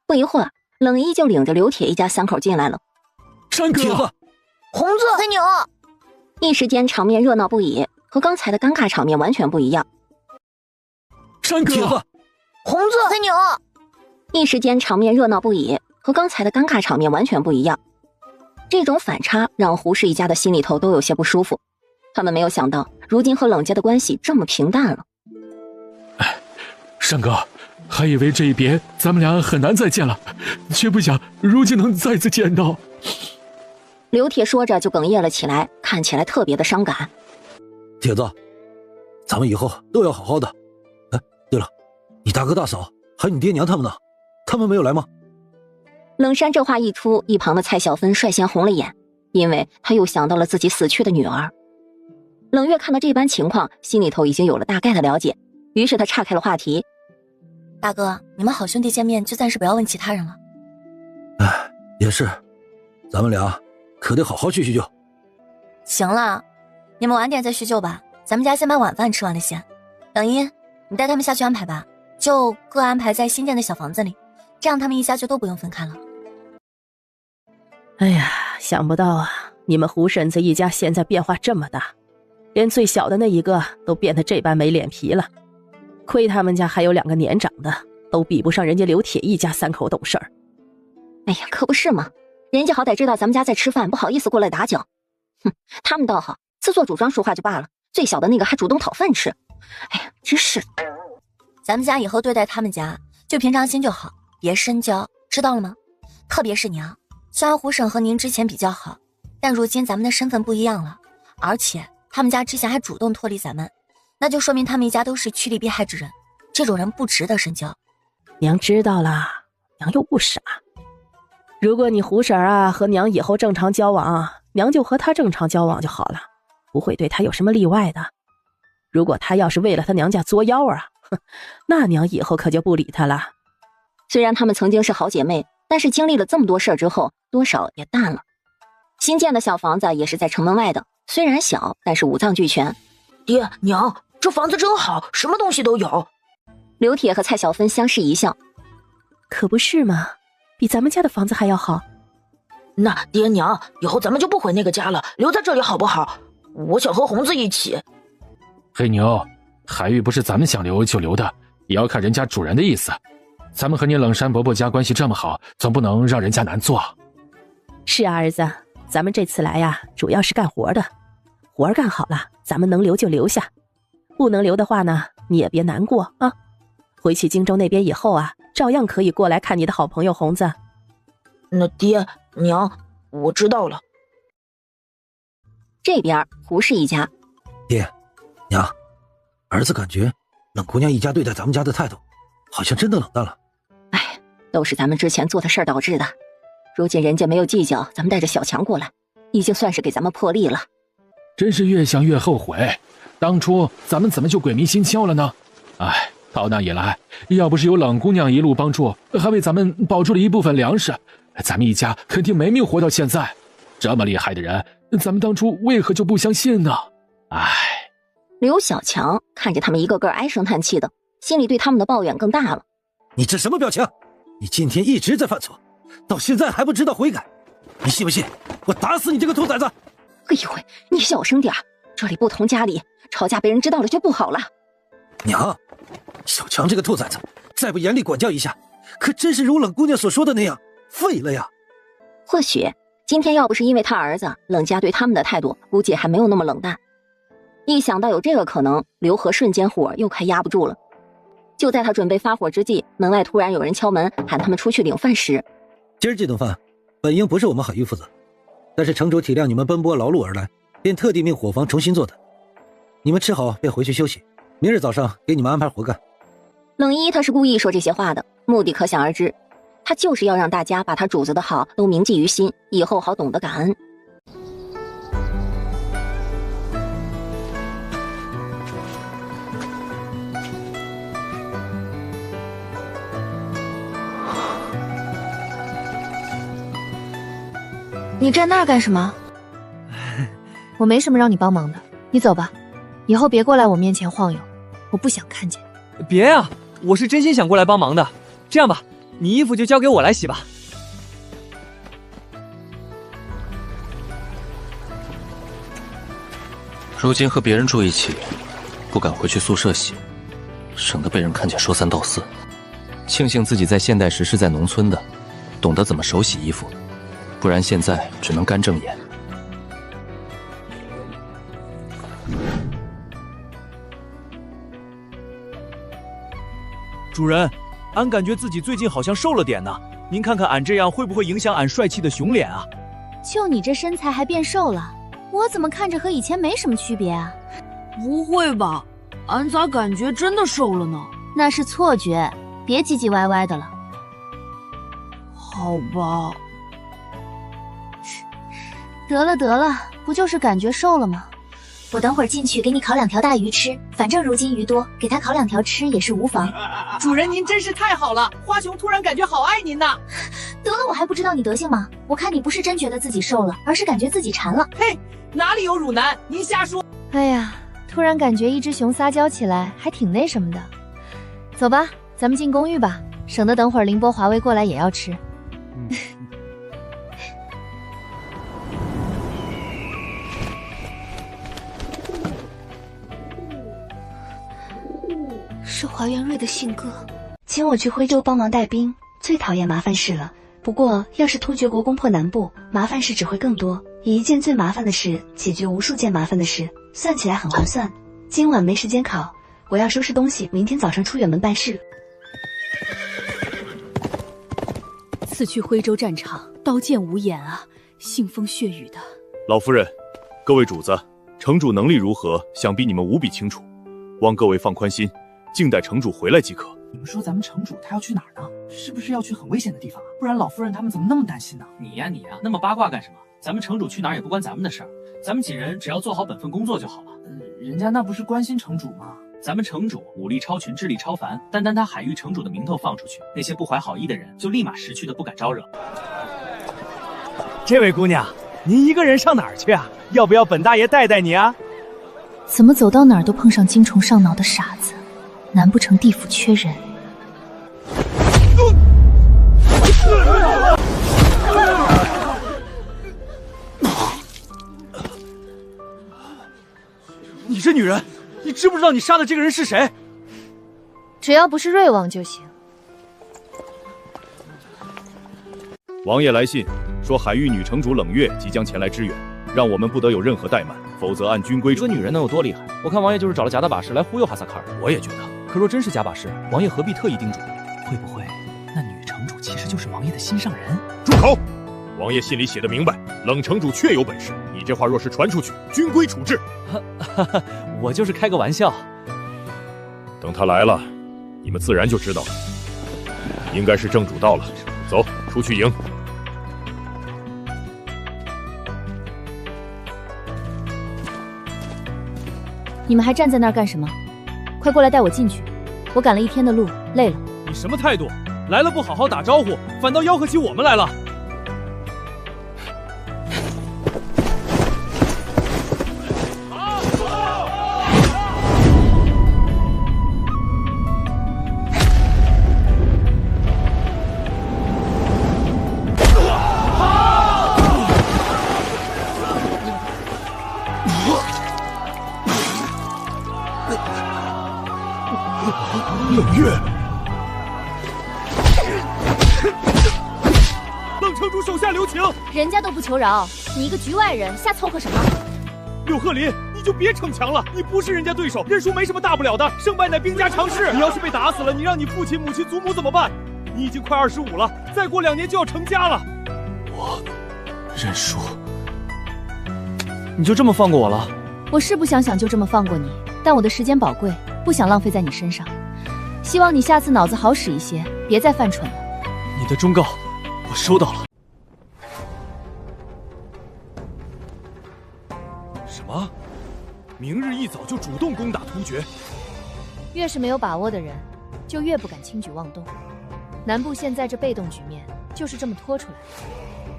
不一会儿，冷一就领着刘铁一家3口进来了。山哥，红子，黑牛。一时间场面热闹不已，和刚才的尴尬场面完全不一样。山哥，红子，黑牛。一时间场面热闹不已，和刚才的尴尬场面完全不一样。这种反差让胡氏一家的心里头都有些不舒服，他们没有想到如今和冷家的关系这么平淡了。山哥，还以为这一别咱们俩很难再见了，却不想如今能再次见到。刘铁说着就哽咽了起来，看起来特别的伤感。铁子，咱们以后都要好好的。哎，对了，你大哥大嫂还有你爹娘他们呢？他们没有来吗？冷山这话一出，一旁的蔡小芬率先红了眼，因为他又想到了自己死去的女儿。冷月看到这般情况，心里头已经有了大概的了解，于是他岔开了话题。大哥，你们好兄弟见面就暂时不要问其他人了。哎，也是，咱们俩可得好好叙叙旧。行了，你们晚点再叙旧吧，咱们家先把晚饭吃完了先。等一，你带他们下去安排吧，就各安排在新建的小房子里，这样他们一家就都不用分开了。哎呀，想不到啊，你们胡婶子一家现在变化这么大，连最小的那一个都变得这般没脸皮了。亏他们家还有2个年长的，都比不上人家刘铁一家3口懂事儿。哎呀，可不是嘛，人家好歹知道咱们家在吃饭，不好意思过来打搅。哼，他们倒好，自作主张说话就罢了，最小的那个还主动讨饭吃。哎呀，真是。咱们家以后对待他们家就平常心就好，别深交，知道了吗？特别是娘，虽然胡婶和您之前比较好，但如今咱们的身份不一样了，而且他们家之前还主动脱离咱们，那就说明他们一家都是趋利避害之人，这种人不值得深交。娘知道了，娘又不傻。如果你胡婶啊和娘以后正常交往，娘就和他正常交往就好了，不会对他有什么例外的。如果他要是为了他娘家作妖啊，那娘以后可就不理他了。虽然她们曾经是好姐妹，但是经历了这么多事儿之后，多少也淡了。新建的小房子也是在城门外的，虽然小，但是五脏俱全。爹娘，这房子真好，什么东西都有。刘铁和蔡小芬相视一笑。可不是嘛，比咱们家的房子还要好。那爹娘，以后咱们就不回那个家了，留在这里好不好？我想和红子一起。黑牛，海玉不是咱们想留就留的，也要看人家主人的意思。咱们和你冷山伯伯家关系这么好，总不能让人家难做。是啊，儿子，咱们这次来呀，主要是干活的，活儿干好了，咱们能留就留下，不能留的话呢，你也别难过啊。回去荆州那边以后啊，照样可以过来看你的好朋友红子。那爹娘，我知道了。这边胡氏一家，爹娘，儿子感觉冷姑娘一家对待咱们家的态度好像真的冷淡了。哎，都是咱们之前做的事儿导致的，如今人家没有计较，咱们带着小强过来，已经算是给咱们破例了。真是越想越后悔，当初咱们怎么就鬼迷心窍了呢？哎，逃难以来，要不是有冷姑娘一路帮助，还为咱们保住了一部分粮食，咱们一家肯定没命活到现在。这么厉害的人，咱们当初为何就不相信呢？哎，刘小强看着他们一个个唉声叹气的，心里对他们的抱怨更大了。你这什么表情？你今天一直在犯错，到现在还不知道悔改，你信不信我打死你这个兔崽子？哎呦喂，你小声点，这里不同家里，吵架被人知道了就不好了。娘，小强这个兔崽子，再不严厉管教一下，可真是如冷姑娘所说的那样，废了呀。或许今天要不是因为他儿子，冷家对他们的态度估计还没有那么冷淡。一想到有这个可能，刘和瞬间火又快压不住了。就在他准备发火之际，门外突然有人敲门，喊他们出去领饭食。今儿这顿饭本应不是我们海域负责，但是城主体谅你们奔波劳碌而来，便特地命伙房重新做的。你们吃好便回去休息，明日早上给你们安排活干。冷一他是故意说这些话的，目的可想而知，他就是要让大家把他主子的好都铭记于心，以后好懂得感恩。你站那儿干什么？我没什么让你帮忙的，你走吧，以后别过来我面前晃悠，我不想看见。别啊，我是真心想过来帮忙的。这样吧，你衣服就交给我来洗吧。如今和别人住一起，不敢回去宿舍洗，省得被人看见说三道四。庆幸自己在现代时是在农村的，懂得怎么手洗衣服，不然现在只能干瞪眼。主人，俺感觉自己最近好像瘦了点呢，您看看俺这样会不会影响俺帅气的熊脸啊？就你这身材还变瘦了，我怎么看着和以前没什么区别啊？不会吧，俺咋感觉真的瘦了呢？那是错觉，别唧唧歪歪的了。好吧。得了，不就是感觉瘦了吗？我等会儿进去给你烤2条大鱼吃，反正如今鱼多，给他烤2条吃也是无妨。主人您真是太好了，花熊突然感觉好爱您呐。得了，我还不知道你德行吗？我看你不是真觉得自己瘦了，而是感觉自己馋了。嘿，哪里有汝南，您瞎说。哎呀，突然感觉一只熊撒娇起来还挺那什么的。走吧，咱们进公寓吧，省得等会儿凌波华威过来也要吃。是华元瑞的信鸽，请我去徽州帮忙带兵，最讨厌麻烦事了。不过要是突厥国攻破南部，麻烦事只会更多，以一件最麻烦的事解决无数件麻烦的事，算起来很划算。今晚没时间考，我要收拾东西，明天早上出远门办事。此去徽州战场，刀剑无眼啊，腥风血雨的。老夫人，各位主子，城主能力如何，想必你们无比清楚，望各位放宽心，静待城主回来即可。你们说咱们城主他要去哪儿呢？是不是要去很危险的地方啊？不然老夫人他们怎么那么担心呢？你呀，那么八卦干什么？咱们城主去哪儿也不关咱们的事儿，咱们几人只要做好本分工作就好了。人家那不是关心城主吗？咱们城主武力超群，智力超凡，单他海域城主的名头放出去，那些不怀好意的人就立马识趣的不敢招惹。这位姑娘，您一个人上哪儿去啊？要不要本大爷带带你啊？怎么走到哪儿都碰上精虫上脑的傻子？难不成地府缺人？你这女人，你知不知道你杀的这个人是谁？只要不是瑞王就行。王爷来信说，海域女城主冷月即将前来支援，让我们不得有任何怠慢，否则按军规。这个女人能有多厉害？我看王爷就是找了假的把式来忽悠哈萨克尔。我也觉得。可若真是假把式，王爷何必特意叮嘱？会不会那女城主其实就是王爷的心上人？住口！王爷信里写的明白，冷城主确有本事。你这话若是传出去，军规处置。我就是开个玩笑。等他来了，你们自然就知道了。应该是正主到了，走，出去迎。你们还站在那儿干什么？快过来带我进去！我赶了一天的路，累了。你什么态度？来了不好好打招呼，反倒吆喝起我们来了。冷月，冷城主手下留情，人家都不求饶，你一个局外人瞎凑合什么？柳鹤林，你就别逞强了，你不是人家对手，认输没什么大不了的，胜败乃兵家常事。你要是被打死了，你让你父亲、母亲、祖母怎么办？你已经快25了，再过2年就要成家了。我认输。你就这么放过我了？我是不想就这么放过你，但我的时间宝贵，不想浪费在你身上。希望你下次脑子好使一些，别再犯蠢了。你的忠告，我收到了。什么？明日一早就主动攻打突厥？越是没有把握的人，就越不敢轻举妄动。南部现在这被动局面，就是这么拖出来的。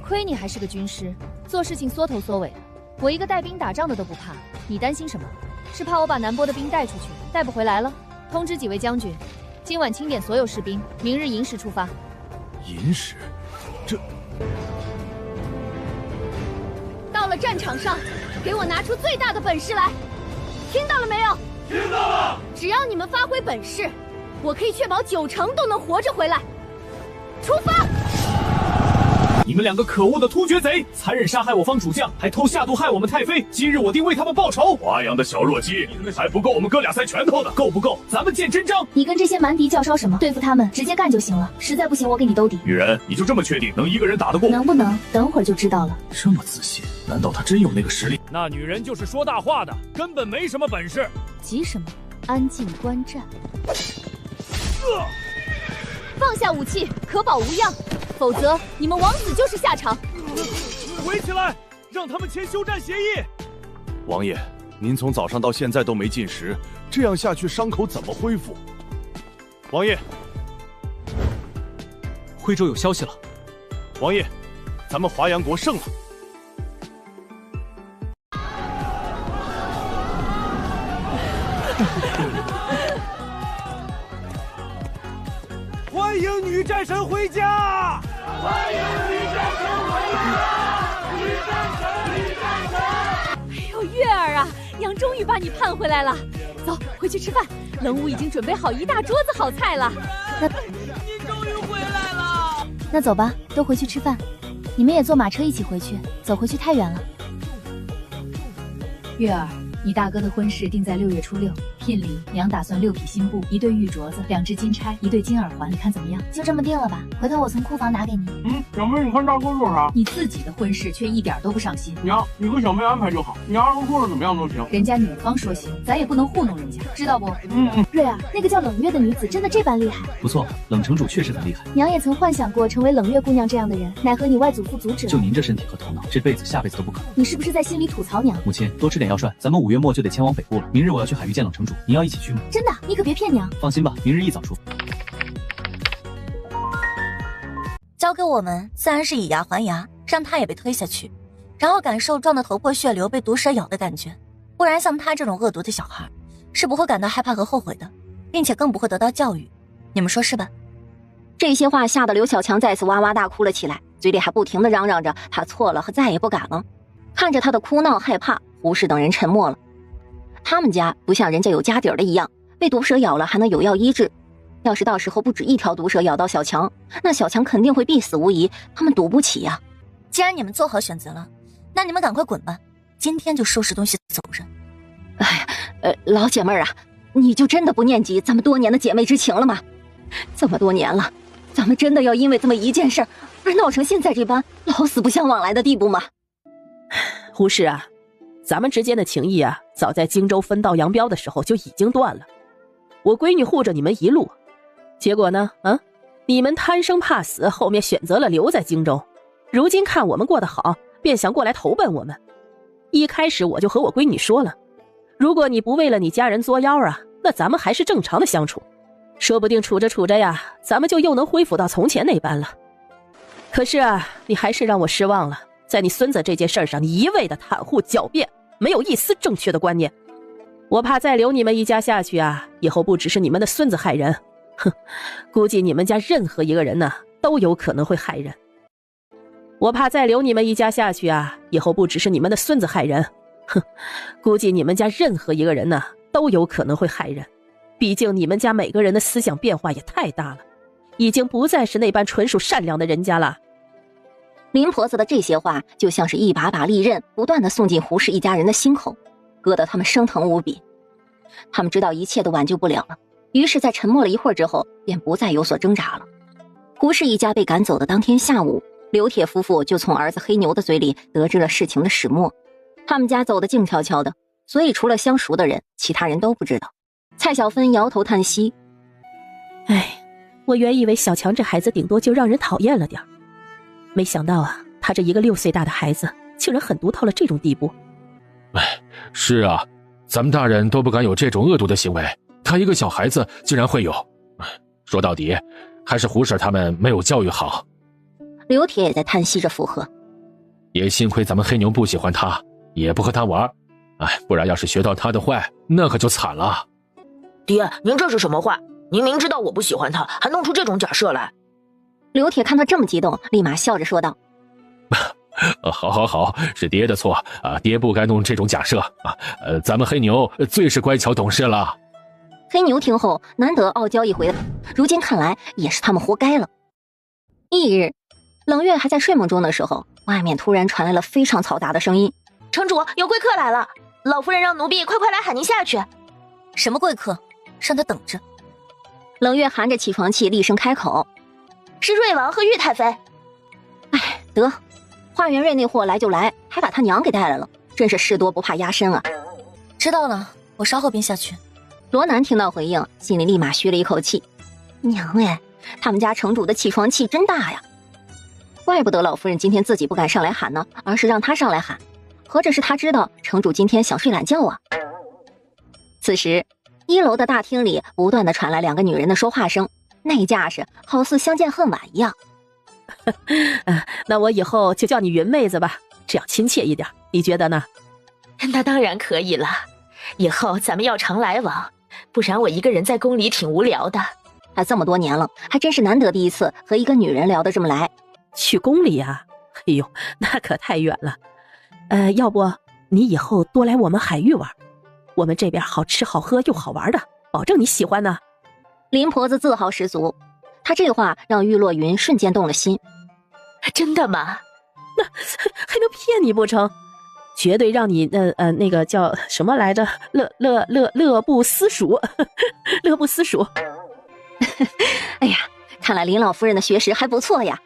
亏你还是个军师，做事情缩头缩尾的。我一个带兵打仗的都不怕，你担心什么？是怕我把南波的兵带出去，带不回来了？通知几位将军，今晚清点所有士兵，明日寅时出发。寅时？这……到了战场上，给我拿出最大的本事来！听到了没有？听到了。只要你们发挥本事，我可以确保90%都能活着回来。出发！你们两个可恶的突厥贼，残忍杀害我方主将，还偷下毒害我们太妃。今日我定为他们报仇。华阳的小弱鸡，还不够我们哥俩塞拳头的，够不够？咱们见真章。你跟这些蛮敌叫嚣什么？对付他们直接干就行了。实在不行，我给你兜底。女人，你就这么确定能一个人打得过？能不能？等会儿就知道了。这么自信，难道他真有那个实力？那女人就是说大话的，根本没什么本事。急什么？安静观战。放下武器，可保无恙，否则你们枉死就是下场。围起来，让他们签休战协议。王爷，您从早上到现在都没进食，这样下去伤口怎么恢复？王爷，徽州有消息了。王爷，咱们华阳国胜了。欢迎女战神回家！欢迎女战神回家！女战神，女战神！哎呦，月儿啊，娘终于把你盼回来了。走，回去吃饭。冷武已经准备好一大桌子好菜了。你终于回来了。那走吧，都回去吃饭。你们也坐马车一起回去，走回去太远了。月儿，你大哥的婚事定在6月初6，聘礼娘打算6匹新布，1对玉镯子，2只金钗，1对金耳环，你看怎么样？就这么定了吧，回头我从库房拿给你。小妹，你看大哥做啥？你自己的婚事却一点都不上心。娘，你和小妹安排就好，你二哥说的怎么样都行。人家女方说行，咱也不能糊弄人家，知道不？瑞儿，那个叫冷月的女子真的这般厉害？不错，冷城主确实很厉害。娘也曾幻想过成为冷月姑娘这样的人，奈何你外祖父阻止了。就您这身体和头脑，这辈子下辈子都不可能。你是不是在心里吐槽娘？母亲，多吃点药膳，咱们5月末就得前往北部了。明日我要去海域见冷城主，您要一起去吗？真的，你可别骗娘。放心吧，明日一早出发。交给我们，自然是以牙还牙，让他也被推下去，然后感受撞得头破血流、被毒蛇咬的感觉。不然像他这种恶毒的小孩，是不会感到害怕和后悔的，并且更不会得到教育。你们说是吧？这些话吓得刘小强再次哇哇大哭了起来，嘴里还不停地嚷嚷着他错了和再也不敢了。看着他的哭闹害怕，胡氏等人沉默了。他们家不像人家有家底儿的一样，被毒蛇咬了还能有药医治。要是到时候不止一条毒蛇咬到小强，那小强肯定会必死无疑，他们赌不起呀。既然你们做好选择了，那你们赶快滚吧，今天就收拾东西走人。老姐妹儿啊，你就真的不念及咱们多年的姐妹之情了吗？这么多年了，咱们真的要因为这么一件事而闹成现在这般老死不相往来的地步吗？胡氏啊，咱们之间的情谊啊，早在荆州分道扬镳的时候就已经断了。我闺女护着你们一路，结果呢，你们贪生怕死，后面选择了留在荆州。如今看我们过得好，便想过来投奔我们。一开始我就和我闺女说了，如果你不为了你家人作妖啊，那咱们还是正常的相处，说不定处着处着呀，咱们就又能恢复到从前那般了。可是啊，你还是让我失望了，在你孙子这件事上，你一味的袒护狡辩，没有一丝正确的观念。我怕再留你们一家下去啊，以后不只是你们的孙子害人，估计你们家任何一个人呢，都有可能会害人。我怕再留你们一家下去啊，以后不只是你们的孙子害人，估计你们家任何一个人呢，都有可能会害人。毕竟你们家每个人的思想变化也太大了，已经不再是那般纯属善良的人家了。林婆子的这些话就像是一把把利刃，不断地送进胡氏一家人的心口，割得他们生疼无比。他们知道一切都挽救不了了，于是在沉默了一会儿之后，便不再有所挣扎了。胡氏一家被赶走的当天下午，刘铁夫妇就从儿子黑牛的嘴里得知了事情的始末。他们家走得静悄悄的，所以除了相熟的人，其他人都不知道。蔡小芬摇头叹息：我原以为小强这孩子顶多就让人讨厌了点，没想到啊，他这一个6岁大的孩子竟然狠毒到了这种地步。是啊，咱们大人都不敢有这种恶毒的行为，他一个小孩子竟然会有。说到底，还是胡婶他们没有教育好。刘铁也在叹息着附和：也幸亏咱们黑牛不喜欢他，也不和他玩，不然要是学到他的坏，那可就惨了。爹，您这是什么话？您明知道我不喜欢他，还弄出这种假设来。刘铁看他这么激动，立马笑着说道：好，是爹的错啊，爹不该弄这种假设啊。咱们黑牛最是乖巧懂事了。黑牛听后难得傲娇一回，如今看来也是他们活该了。翌日，冷月还在睡梦中的时候，外面突然传来了非常嘈杂的声音：“城主，有贵客来了，老夫人让奴婢快来喊您下去。”什么贵客？让他等着。冷月含着起床气厉声开口：“是瑞王和玉太妃。”哎，得，华元瑞那货来就来，还把他娘给带来了，真是事多不怕压身啊！知道了，我稍后便下去。罗南听到回应，心里立马吁了一口气：娘哎，他们家城主的起床气真大呀！怪不得老夫人今天自己不敢上来喊呢，而是让他上来喊，合着是他知道城主今天想睡懒觉啊。此时1楼的大厅里不断的传来2个女人的说话声，那架势好似相见恨晚一样。那我以后就叫你云妹子吧，这样亲切一点，你觉得呢？那当然可以了，以后咱们要常来往，不然我一个人在宫里挺无聊的。他这么多年了，还真是难得第一次和一个女人聊得这么来。去宫里啊？哎呦，那可太远了。要不你以后多来我们海域玩，我们这边好吃好喝又好玩的，保证你喜欢呢。林婆子自豪十足，她这话让玉落云瞬间动了心。真的吗？那还能骗你不成？绝对让你那个叫什么来着？乐不思蜀，乐不思蜀。哎呀，看来林老夫人的学识还不错呀。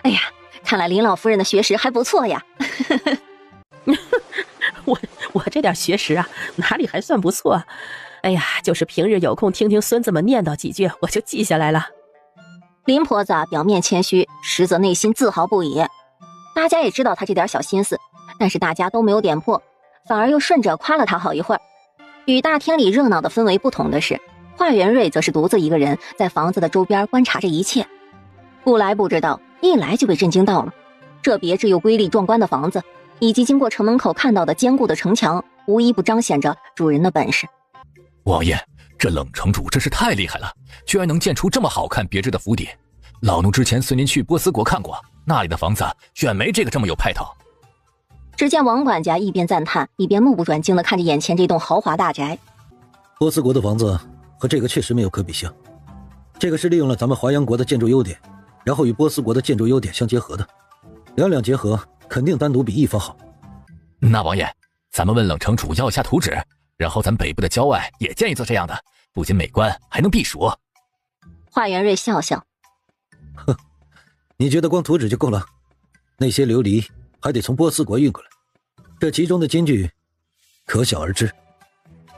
哎呀，看来林老夫人的学识还不错呀。我这点学识啊，哪里还算不错？哎呀，就是平日有空听听孙子们念叨几句，我就记下来了。林婆子表面谦虚，实则内心自豪不已。大家也知道她这点小心思，但是大家都没有点破，反而又顺着夸了她好一会儿。与大厅里热闹的氛围不同的是，华元瑞则是独自一个人在房子的周边观察着一切。不来不知道，一来就被震惊到了。这别致又瑰丽壮观的房子，以及经过城门口看到的坚固的城墙，无一不彰显着主人的本事。王爷，这冷城主真是太厉害了，居然能建出这么好看别致的府邸。老奴之前随您去波斯国看过，那里的房子居然没这个这么有派头。只见王管家一边赞叹，一边目不转睛地看着眼前这栋豪华大宅。波斯国的房子和这个确实没有可比性，这个是利用了咱们华阳国的建筑优点，然后与波斯国的建筑优点相结合的，两结合肯定单独比一方好。那王爷，咱们问冷城主要下图纸，然后咱北部的郊外也建一座这样的，不仅美观，还能避暑。华元瑞笑笑，哼，你觉得光图纸就够了？那些琉璃还得从波斯国运过来，这其中的金句可想而知。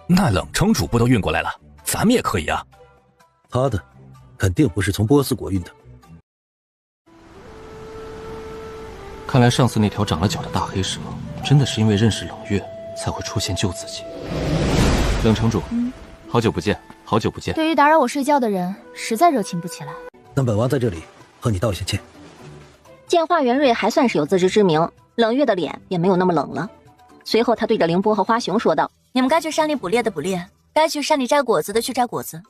那冷城主不都运过来了，咱们也可以啊。他的肯定不是从波斯国运的。看来上次那条长了脚的大黑蛇，真的是因为认识冷月才会出现救自己。冷城主，好久不见，好久不见。对于打扰我睡觉的人，实在热情不起来。那本王在这里和你道一下歉。见华元瑞还算是有自知之明，冷月的脸也没有那么冷了。随后他对着凌波和花熊说道：“你们该去山里捕猎的捕猎，该去山里摘果子的去摘果子。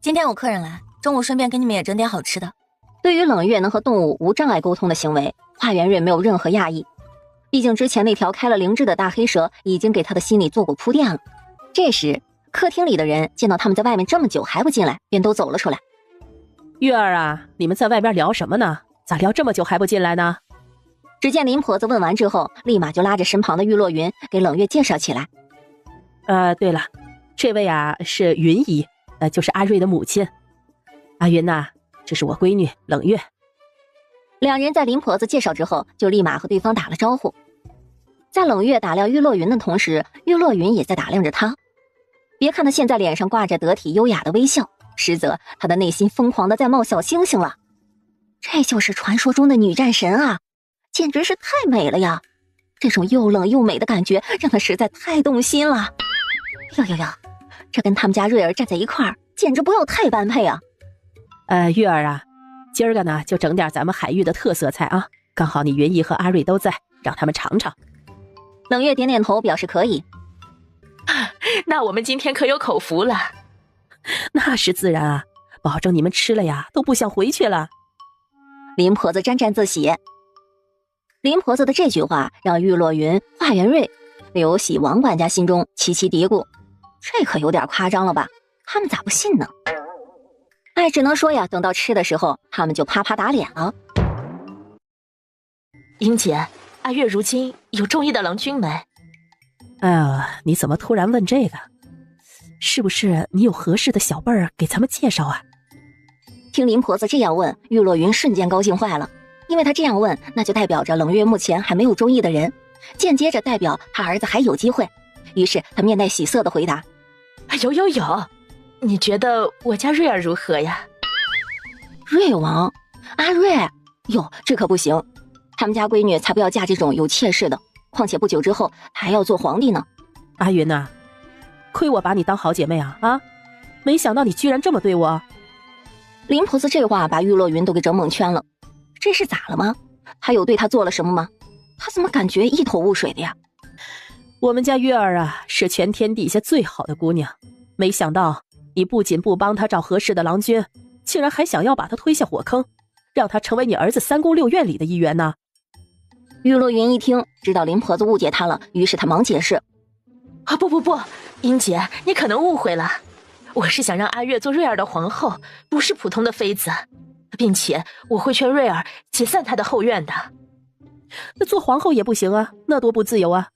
今天有客人来，中午顺便给你们也整点好吃的。”对于冷月能和动物无障碍沟通的行为，华元瑞没有任何讶异。毕竟之前那条开了灵智的大黑蛇已经给他的心里做过铺垫了。这时，客厅里的人见到他们在外面这么久还不进来，便都走了出来。月儿啊，你们在外边聊什么呢？咋聊这么久还不进来呢？只见林婆子问完之后，立马就拉着身旁的玉落云给冷月介绍起来。对了，这位啊是云姨，就是阿瑞的母亲。阿云呐，这是我闺女冷月。两人在林婆子介绍之后，就立马和对方打了招呼。在冷月打量玉落云的同时，玉落云也在打量着他。别看他现在脸上挂着得体优雅的微笑，实则他的内心疯狂的在冒小星星了。这就是传说中的女战神啊，简直是太美了呀！这种又冷又美的感觉让他实在太动心了。哟，这跟他们家瑞儿站在一块儿，简直不要太般配啊！月儿啊，今儿个呢就整点咱们海域的特色菜啊，刚好你云姨和阿瑞都在，让他们尝尝。冷月点点头表示可以。那我们今天可有口福了。那是自然啊，保证你们吃了呀都不想回去了。林婆子沾沾自喜。林婆子的这句话让玉落云、华元瑞、刘喜、王管家心中齐齐嘀咕，这可有点夸张了吧？他们咋不信呢？只能说呀，等到吃的时候，他们就啪啪打脸了。英姐，阿月如今有中意的郎君没？哎呀，你怎么突然问这个？是不是你有合适的小辈儿给咱们介绍啊？听林婆子这样问，玉落云瞬间高兴坏了，因为他这样问，那就代表着冷月目前还没有中意的人，间接着代表他儿子还有机会。于是他面带喜色的回答：有，你觉得我家瑞儿如何呀？瑞王，阿瑞，哟，这可不行，他们家闺女才不要嫁这种有妾室的，况且不久之后还要做皇帝呢。阿云呐，亏我把你当好姐妹啊，没想到你居然这么对我。林婆子这话把玉落云都给整蒙圈了，这是咋了吗？他有对他做了什么吗？他怎么感觉一头雾水的呀？我们家月儿啊，是全天底下最好的姑娘，没想到你不仅不帮她找合适的郎君，竟然还想要把她推下火坑，让她成为你儿子3宫6院里的一员呢。玉落云一听，知道林婆子误解他了，于是他忙解释：不，英姐，你可能误会了，我是想让阿月做瑞儿的皇后，不是普通的妃子，并且我会劝瑞儿解散她的后院的。那做皇后也不行啊，那多不自由啊！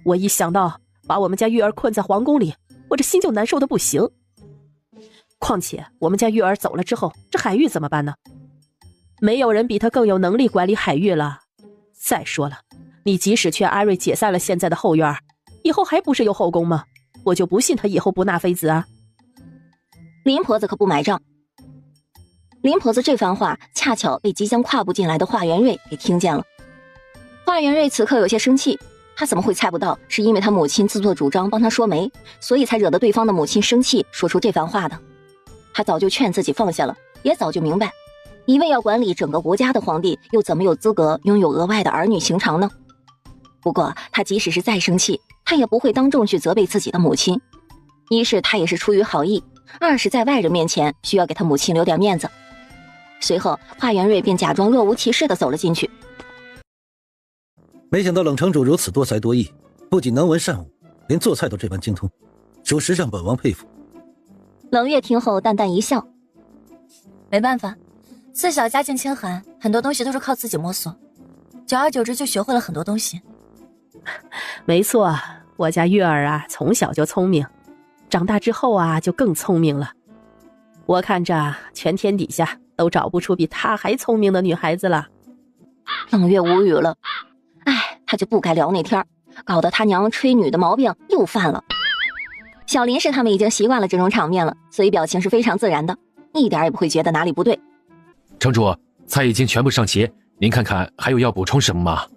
我一想到把我们家玉儿困在皇宫里，我这心就难受的不行。况且我们家玉儿走了之后，这海域怎么办呢？没有人比他更有能力管理海域了。再说了，你即使劝阿瑞解散了现在的后院，以后还不是有后宫吗？我就不信他以后不纳妃子啊！林婆子可不买账。林婆子这番话恰巧被即将跨步进来的华元瑞给听见了。华元瑞此刻有些生气，他怎么会猜不到是因为他母亲自作主张帮他说媒，所以才惹得对方的母亲生气，说出这番话的。他早就劝自己放下了，也早就明白，一位要管理整个国家的皇帝，又怎么有资格拥有额外的儿女情长呢？不过他即使是再生气，他也不会当众去责备自己的母亲。一是他也是出于好意，二是在外人面前需要给他母亲留点面子。随后华元瑞便假装若无其事地走了进去。没想到冷城主如此多才多艺，不仅能文善武，连做菜都这般精通，属实让本王佩服。冷月听后淡淡一笑：没办法，自小家境清寒，很多东西都是靠自己摸索，久而久之就学会了很多东西。没错，我家月儿啊，从小就聪明，长大之后啊就更聪明了。我看着全天底下都找不出比她还聪明的女孩子了。冷月无语了，他就不该聊那天，搞得他娘吹女的毛病又犯了。小林氏他们已经习惯了这种场面了，所以表情是非常自然的，一点也不会觉得哪里不对。城主，菜已经全部上齐，您看看还有要补充什么吗？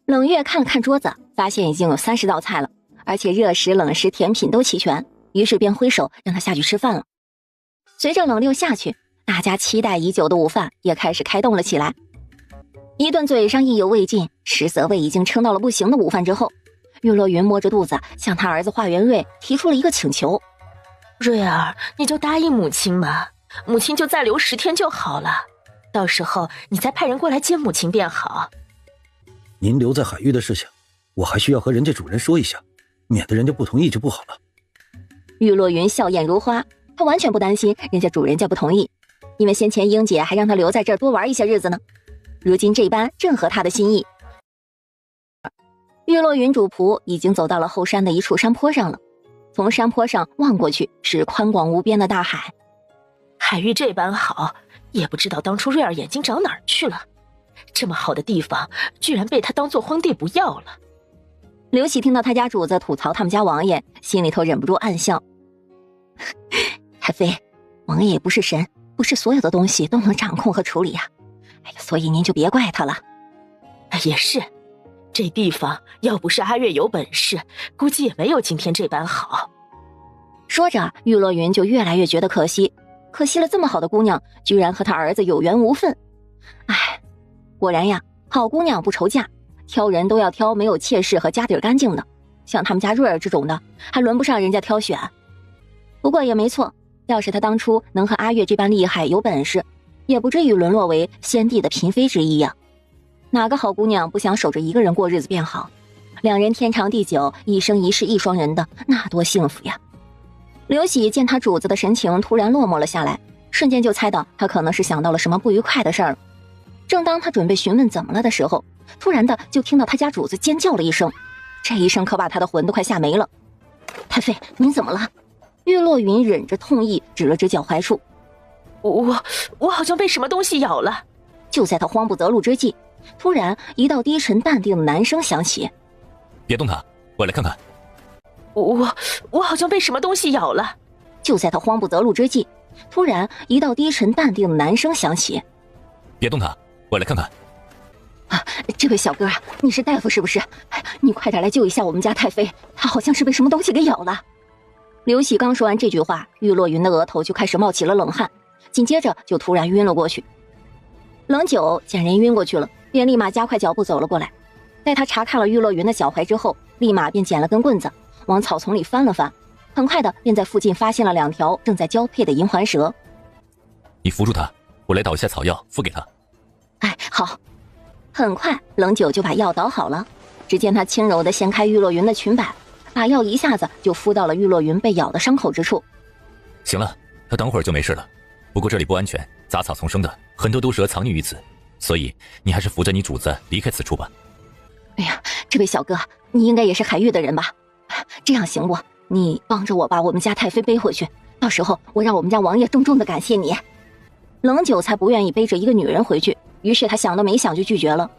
冷月看了看桌子，发现已经有30道菜了，而且热食、冷食、甜品都齐全，于是便挥手让他下去吃饭了。随着冷六下去，大家期待已久的午饭也开始开动了起来。一顿嘴上意犹未尽，实则胃已经撑到了不行的午饭之后，玉落云摸着肚子向他儿子华元瑞提出了一个请求：瑞儿，你就答应母亲吧，母亲就再留10天就好了，到时候你再派人过来接母亲便好。您留在海域的事情，我还需要和人家主人说一下，免得人家不同意就不好了。玉落云笑靥如花，他完全不担心人家主人家不同意，因为先前英姐还让他留在这儿多玩一些日子呢。如今这般正合他的心意。玉落云主仆已经走到了后山的一处山坡上了，从山坡上望过去是宽广无边的大海。海域这般好，也不知道当初瑞儿眼睛长哪儿去了，这么好的地方居然被他当做荒地不要了。刘喜听到他家主子吐槽他们家王爷，心里头忍不住暗笑：太妃，王爷也不是神，不是所有的东西都能掌控和处理呀。所以您就别怪他了。也是，这地方要不是阿月有本事，估计也没有今天这般好。说着，玉落云就越来越觉得可惜了这么好的姑娘，居然和他儿子有缘无分。果然呀，好姑娘不愁嫁，挑人都要挑没有妾室和家底干净的，像他们家瑞儿这种的，还轮不上人家挑选。不过也没错，要是他当初能和阿月这般厉害有本事，也不至于沦落为先帝的嫔妃之一呀。哪个好姑娘不想守着一个人过日子便好，两人天长地久，一生一世一双人的，那多幸福呀。刘喜见他主子的神情突然落寞了下来，瞬间就猜到他可能是想到了什么不愉快的事儿。正当他准备询问怎么了的时候，突然的就听到他家主子尖叫了一声，这一声可把他的魂都快吓没了。太妃，您怎么了？玉落云忍着痛意指了指脚踝处。我好像被什么东西咬了。就在他慌不择路之际，突然一道低沉淡定的男声响起：别动他，我来看看。我好像被什么东西咬了。就在他慌不择路之际，突然一道低沉淡定的男声响起：别动他，我来看看。这位小哥啊，你是大夫是不是？你快点来救一下我们家太妃，她好像是被什么东西给咬了。刘喜刚说完这句话，玉落云的额头就开始冒起了冷汗，紧接着就突然晕了过去。冷九见人晕过去了，便立马加快脚步走了过来。待他查看了玉落云的脚踝之后，立马便捡了根棍子往草丛里翻了翻，很快的便在附近发现了2条正在交配的银环蛇。你扶住他，我来捣一下草药敷给他。哎，好。很快冷九就把药捣好了，只见他轻柔地掀开玉落云的裙摆，把药一下子就敷到了玉落云被咬的伤口之处。行了，他等会儿就没事了。不过这里不安全，杂草丛生的，很多毒蛇藏匿于此，所以你还是扶着你主子离开此处吧。哎呀，这位小哥，你应该也是海域的人吧？这样行不？你帮着我把我们家太妃背回去，到时候我让我们家王爷重重的感谢你。冷九才不愿意背着一个女人回去，于是他想都没想就拒绝了。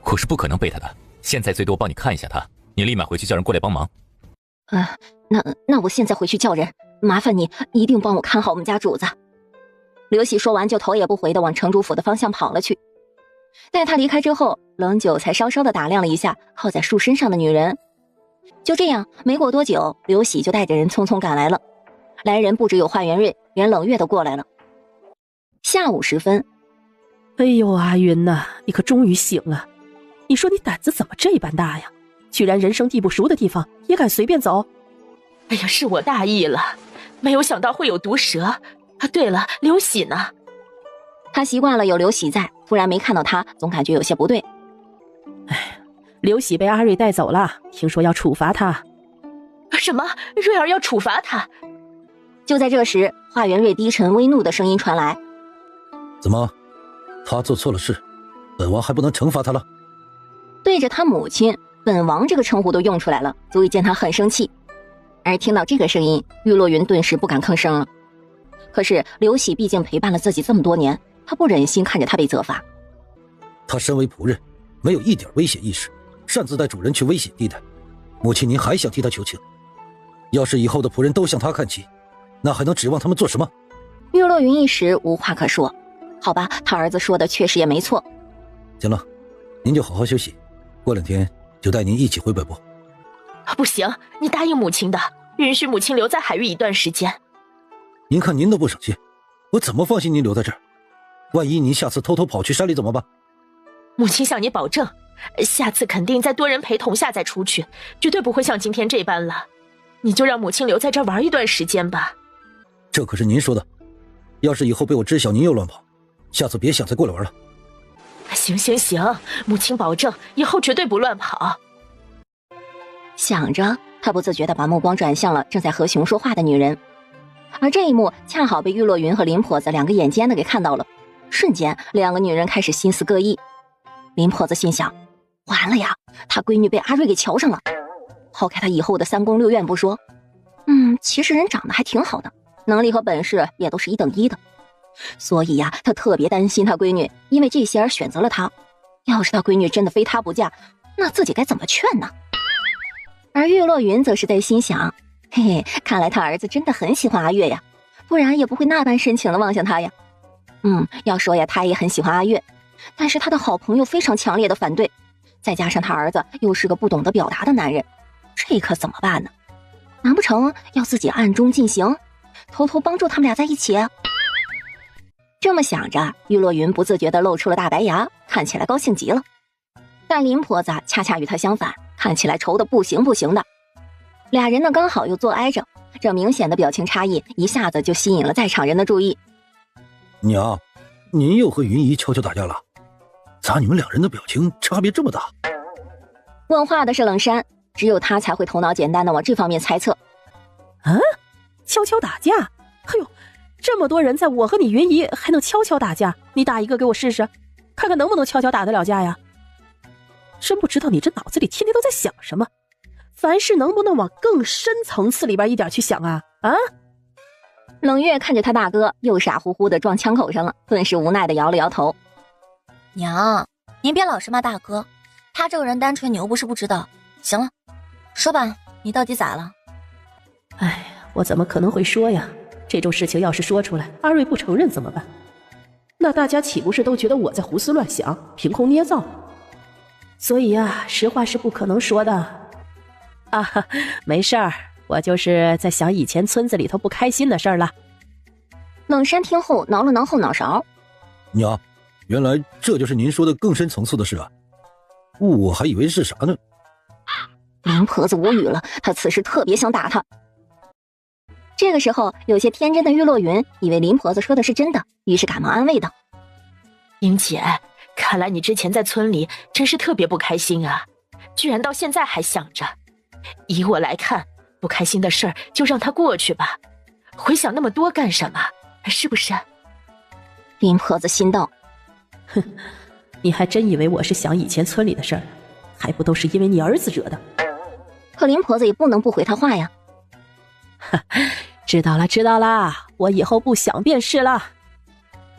我是不可能背她的，现在最多帮你看一下她，你立马回去叫人过来帮忙。那我现在回去叫人，麻烦你一定帮我看好我们家主子。刘喜说完就头也不回的往城主府的方向跑了去。待他离开之后，冷九才稍稍的打量了一下靠在树身上的女人。就这样，没过多久，刘喜就带着人匆匆赶来了。来人不只有华元瑞，连冷月都过来了。下午时分，哎呦，阿云呐，你可终于醒了！你说你胆子怎么这般大呀？居然人生地不熟的地方也敢随便走？哎呀，是我大意了，没有想到会有毒蛇。啊，对了，刘喜呢？他习惯了有刘喜在，突然没看到他，总感觉有些不对。哎，刘喜被阿瑞带走了，听说要处罚他。什么？瑞儿要处罚他？就在这时，华元瑞低沉微怒的声音传来：怎么，他做错了事，本王还不能惩罚他了？对着他母亲，本王这个称呼都用出来了，足以见他很生气。而听到这个声音，玉落云顿时不敢吭声了。可是刘喜毕竟陪伴了自己这么多年，他不忍心看着他被责罚。他身为仆人，没有一点危险意识，擅自带主人去危险地带，母亲您还想替他求情？要是以后的仆人都向他看齐，那还能指望他们做什么？玉落云一时无话可说。好吧，他儿子说的确实也没错。行了，您就好好休息，过2天就带您一起回北部。不行，你答应母亲的，允许母亲留在海域一段时间。您看您都不省心，我怎么放心您留在这儿？万一您下次偷偷跑去山里怎么办？母亲向你保证，下次肯定在多人陪同下再出去，绝对不会像今天这般了。你就让母亲留在这儿玩一段时间吧。这可是您说的，要是以后被我知晓您又乱跑，下次别想再过来玩了。行，母亲保证以后绝对不乱跑。想着，他不自觉地把目光转向了正在和熊说话的女人，而这一幕恰好被玉落云和林婆子2个眼尖的给看到了。瞬间，2个女人开始心思各异。林婆子心想，完了呀，她闺女被阿瑞给瞧上了。抛开她以后的3宫6院不说，其实人长得还挺好的，能力和本事也都是1等1的。所以呀，她特别担心她闺女因为这些而选择了她。要是她闺女真的非她不嫁，那自己该怎么劝呢？而玉落云则是在心想，嘿嘿，看来他儿子真的很喜欢阿月呀，不然也不会那般深情的望向他呀。要说呀，他也很喜欢阿月，但是他的好朋友非常强烈的反对，再加上他儿子又是个不懂得表达的男人，这可怎么办呢？难不成要自己暗中进行，偷偷帮助他们俩在一起？这么想着，玉落云不自觉地露出了大白牙，看起来高兴极了。但林婆子恰恰与他相反，看起来愁得不行的。俩人呢刚好又坐挨着，这明显的表情差异一下子就吸引了在场人的注意。娘，您又和云姨悄悄打架了？咋你们2人的表情差别这么大？问话的是冷山，只有他才会头脑简单的往这方面猜测。悄悄打架？哎呦，这么多人在我和你云姨还能悄悄打架，你打一个给我试试，看看能不能悄悄打得了架呀？真不知道你这脑子里天天都在想什么，凡事能不能往更深层次里边一点去想啊？啊！冷月看着他大哥又傻乎乎的撞枪口上了，顿时无奈的摇了摇头。娘，您别老是骂大哥，他这个人单纯，你又不是不知道。行了，说吧，你到底咋了？哎，我怎么可能会说呀？这种事情要是说出来，阿瑞不承认怎么办？那大家岂不是都觉得我在胡思乱想，凭空捏造？所以啊，实话是不可能说的。啊，没事儿，我就是在想以前村子里头不开心的事儿了。冷山听后挠了挠后脑勺，娘，原来这就是您说的更深层次的事啊，我还以为是啥呢。林婆子无语了，她此时特别想打他。这个时候，有些天真的玉落云以为林婆子说的是真的，于是赶忙安慰道：英姐，看来你之前在村里真是特别不开心啊，居然到现在还想着。以我来看，不开心的事儿就让它过去吧，回想那么多干什么？是不是？林婆子心道：哼，你还真以为我是想以前村里的事儿，还不都是因为你儿子惹的？可林婆子也不能不回他话呀。知道了知道了，我以后不想便是了。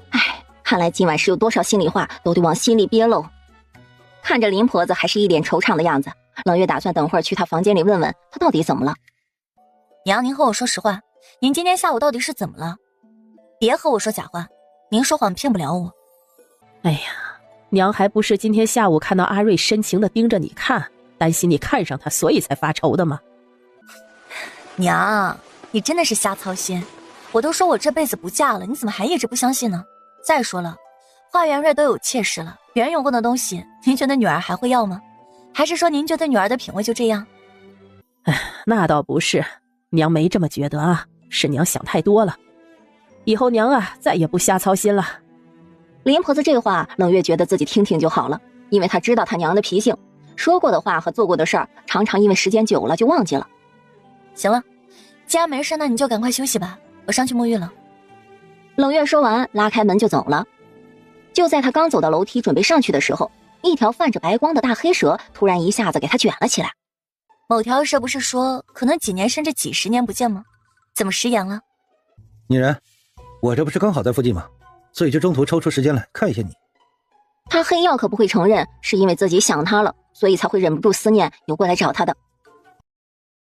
哎，看来今晚是有多少心里话都得往心里憋喽。看着林婆子还是一脸惆怅的样子，冷月打算等会儿去她房间里问问她到底怎么了。娘，您和我说实话，您今天下午到底是怎么了？别和我说假话，您说谎骗不了我。哎呀，娘还不是今天下午看到阿瑞深情地盯着你看，担心你看上他，所以才发愁的吗？娘，你真的是瞎操心，我都说我这辈子不嫁了，你怎么还一直不相信呢？再说了，华元瑞都有妾室了，别人用过的东西，您觉得女儿还会要吗？还是说您觉得女儿的品味就这样？哎，那倒不是，娘没这么觉得啊，是娘想太多了。以后娘啊，再也不瞎操心了。林婆子这话，冷月觉得自己听听就好了，因为她知道她娘的脾性，说过的话和做过的事儿，常常因为时间久了就忘记了。行了，既然没事，那你就赶快休息吧，我上去沐浴了。冷月说完，拉开门就走了。就在他刚走到楼梯准备上去的时候，一条泛着白光的大黑蛇突然一下子给他卷了起来。某条蛇不是说可能几年甚至几十年不见吗？怎么食言了？宁然，我这不是刚好在附近吗？所以就中途抽出时间来看一下你。他黑曜可不会承认是因为自己想他了，所以才会忍不住思念游过来找他的。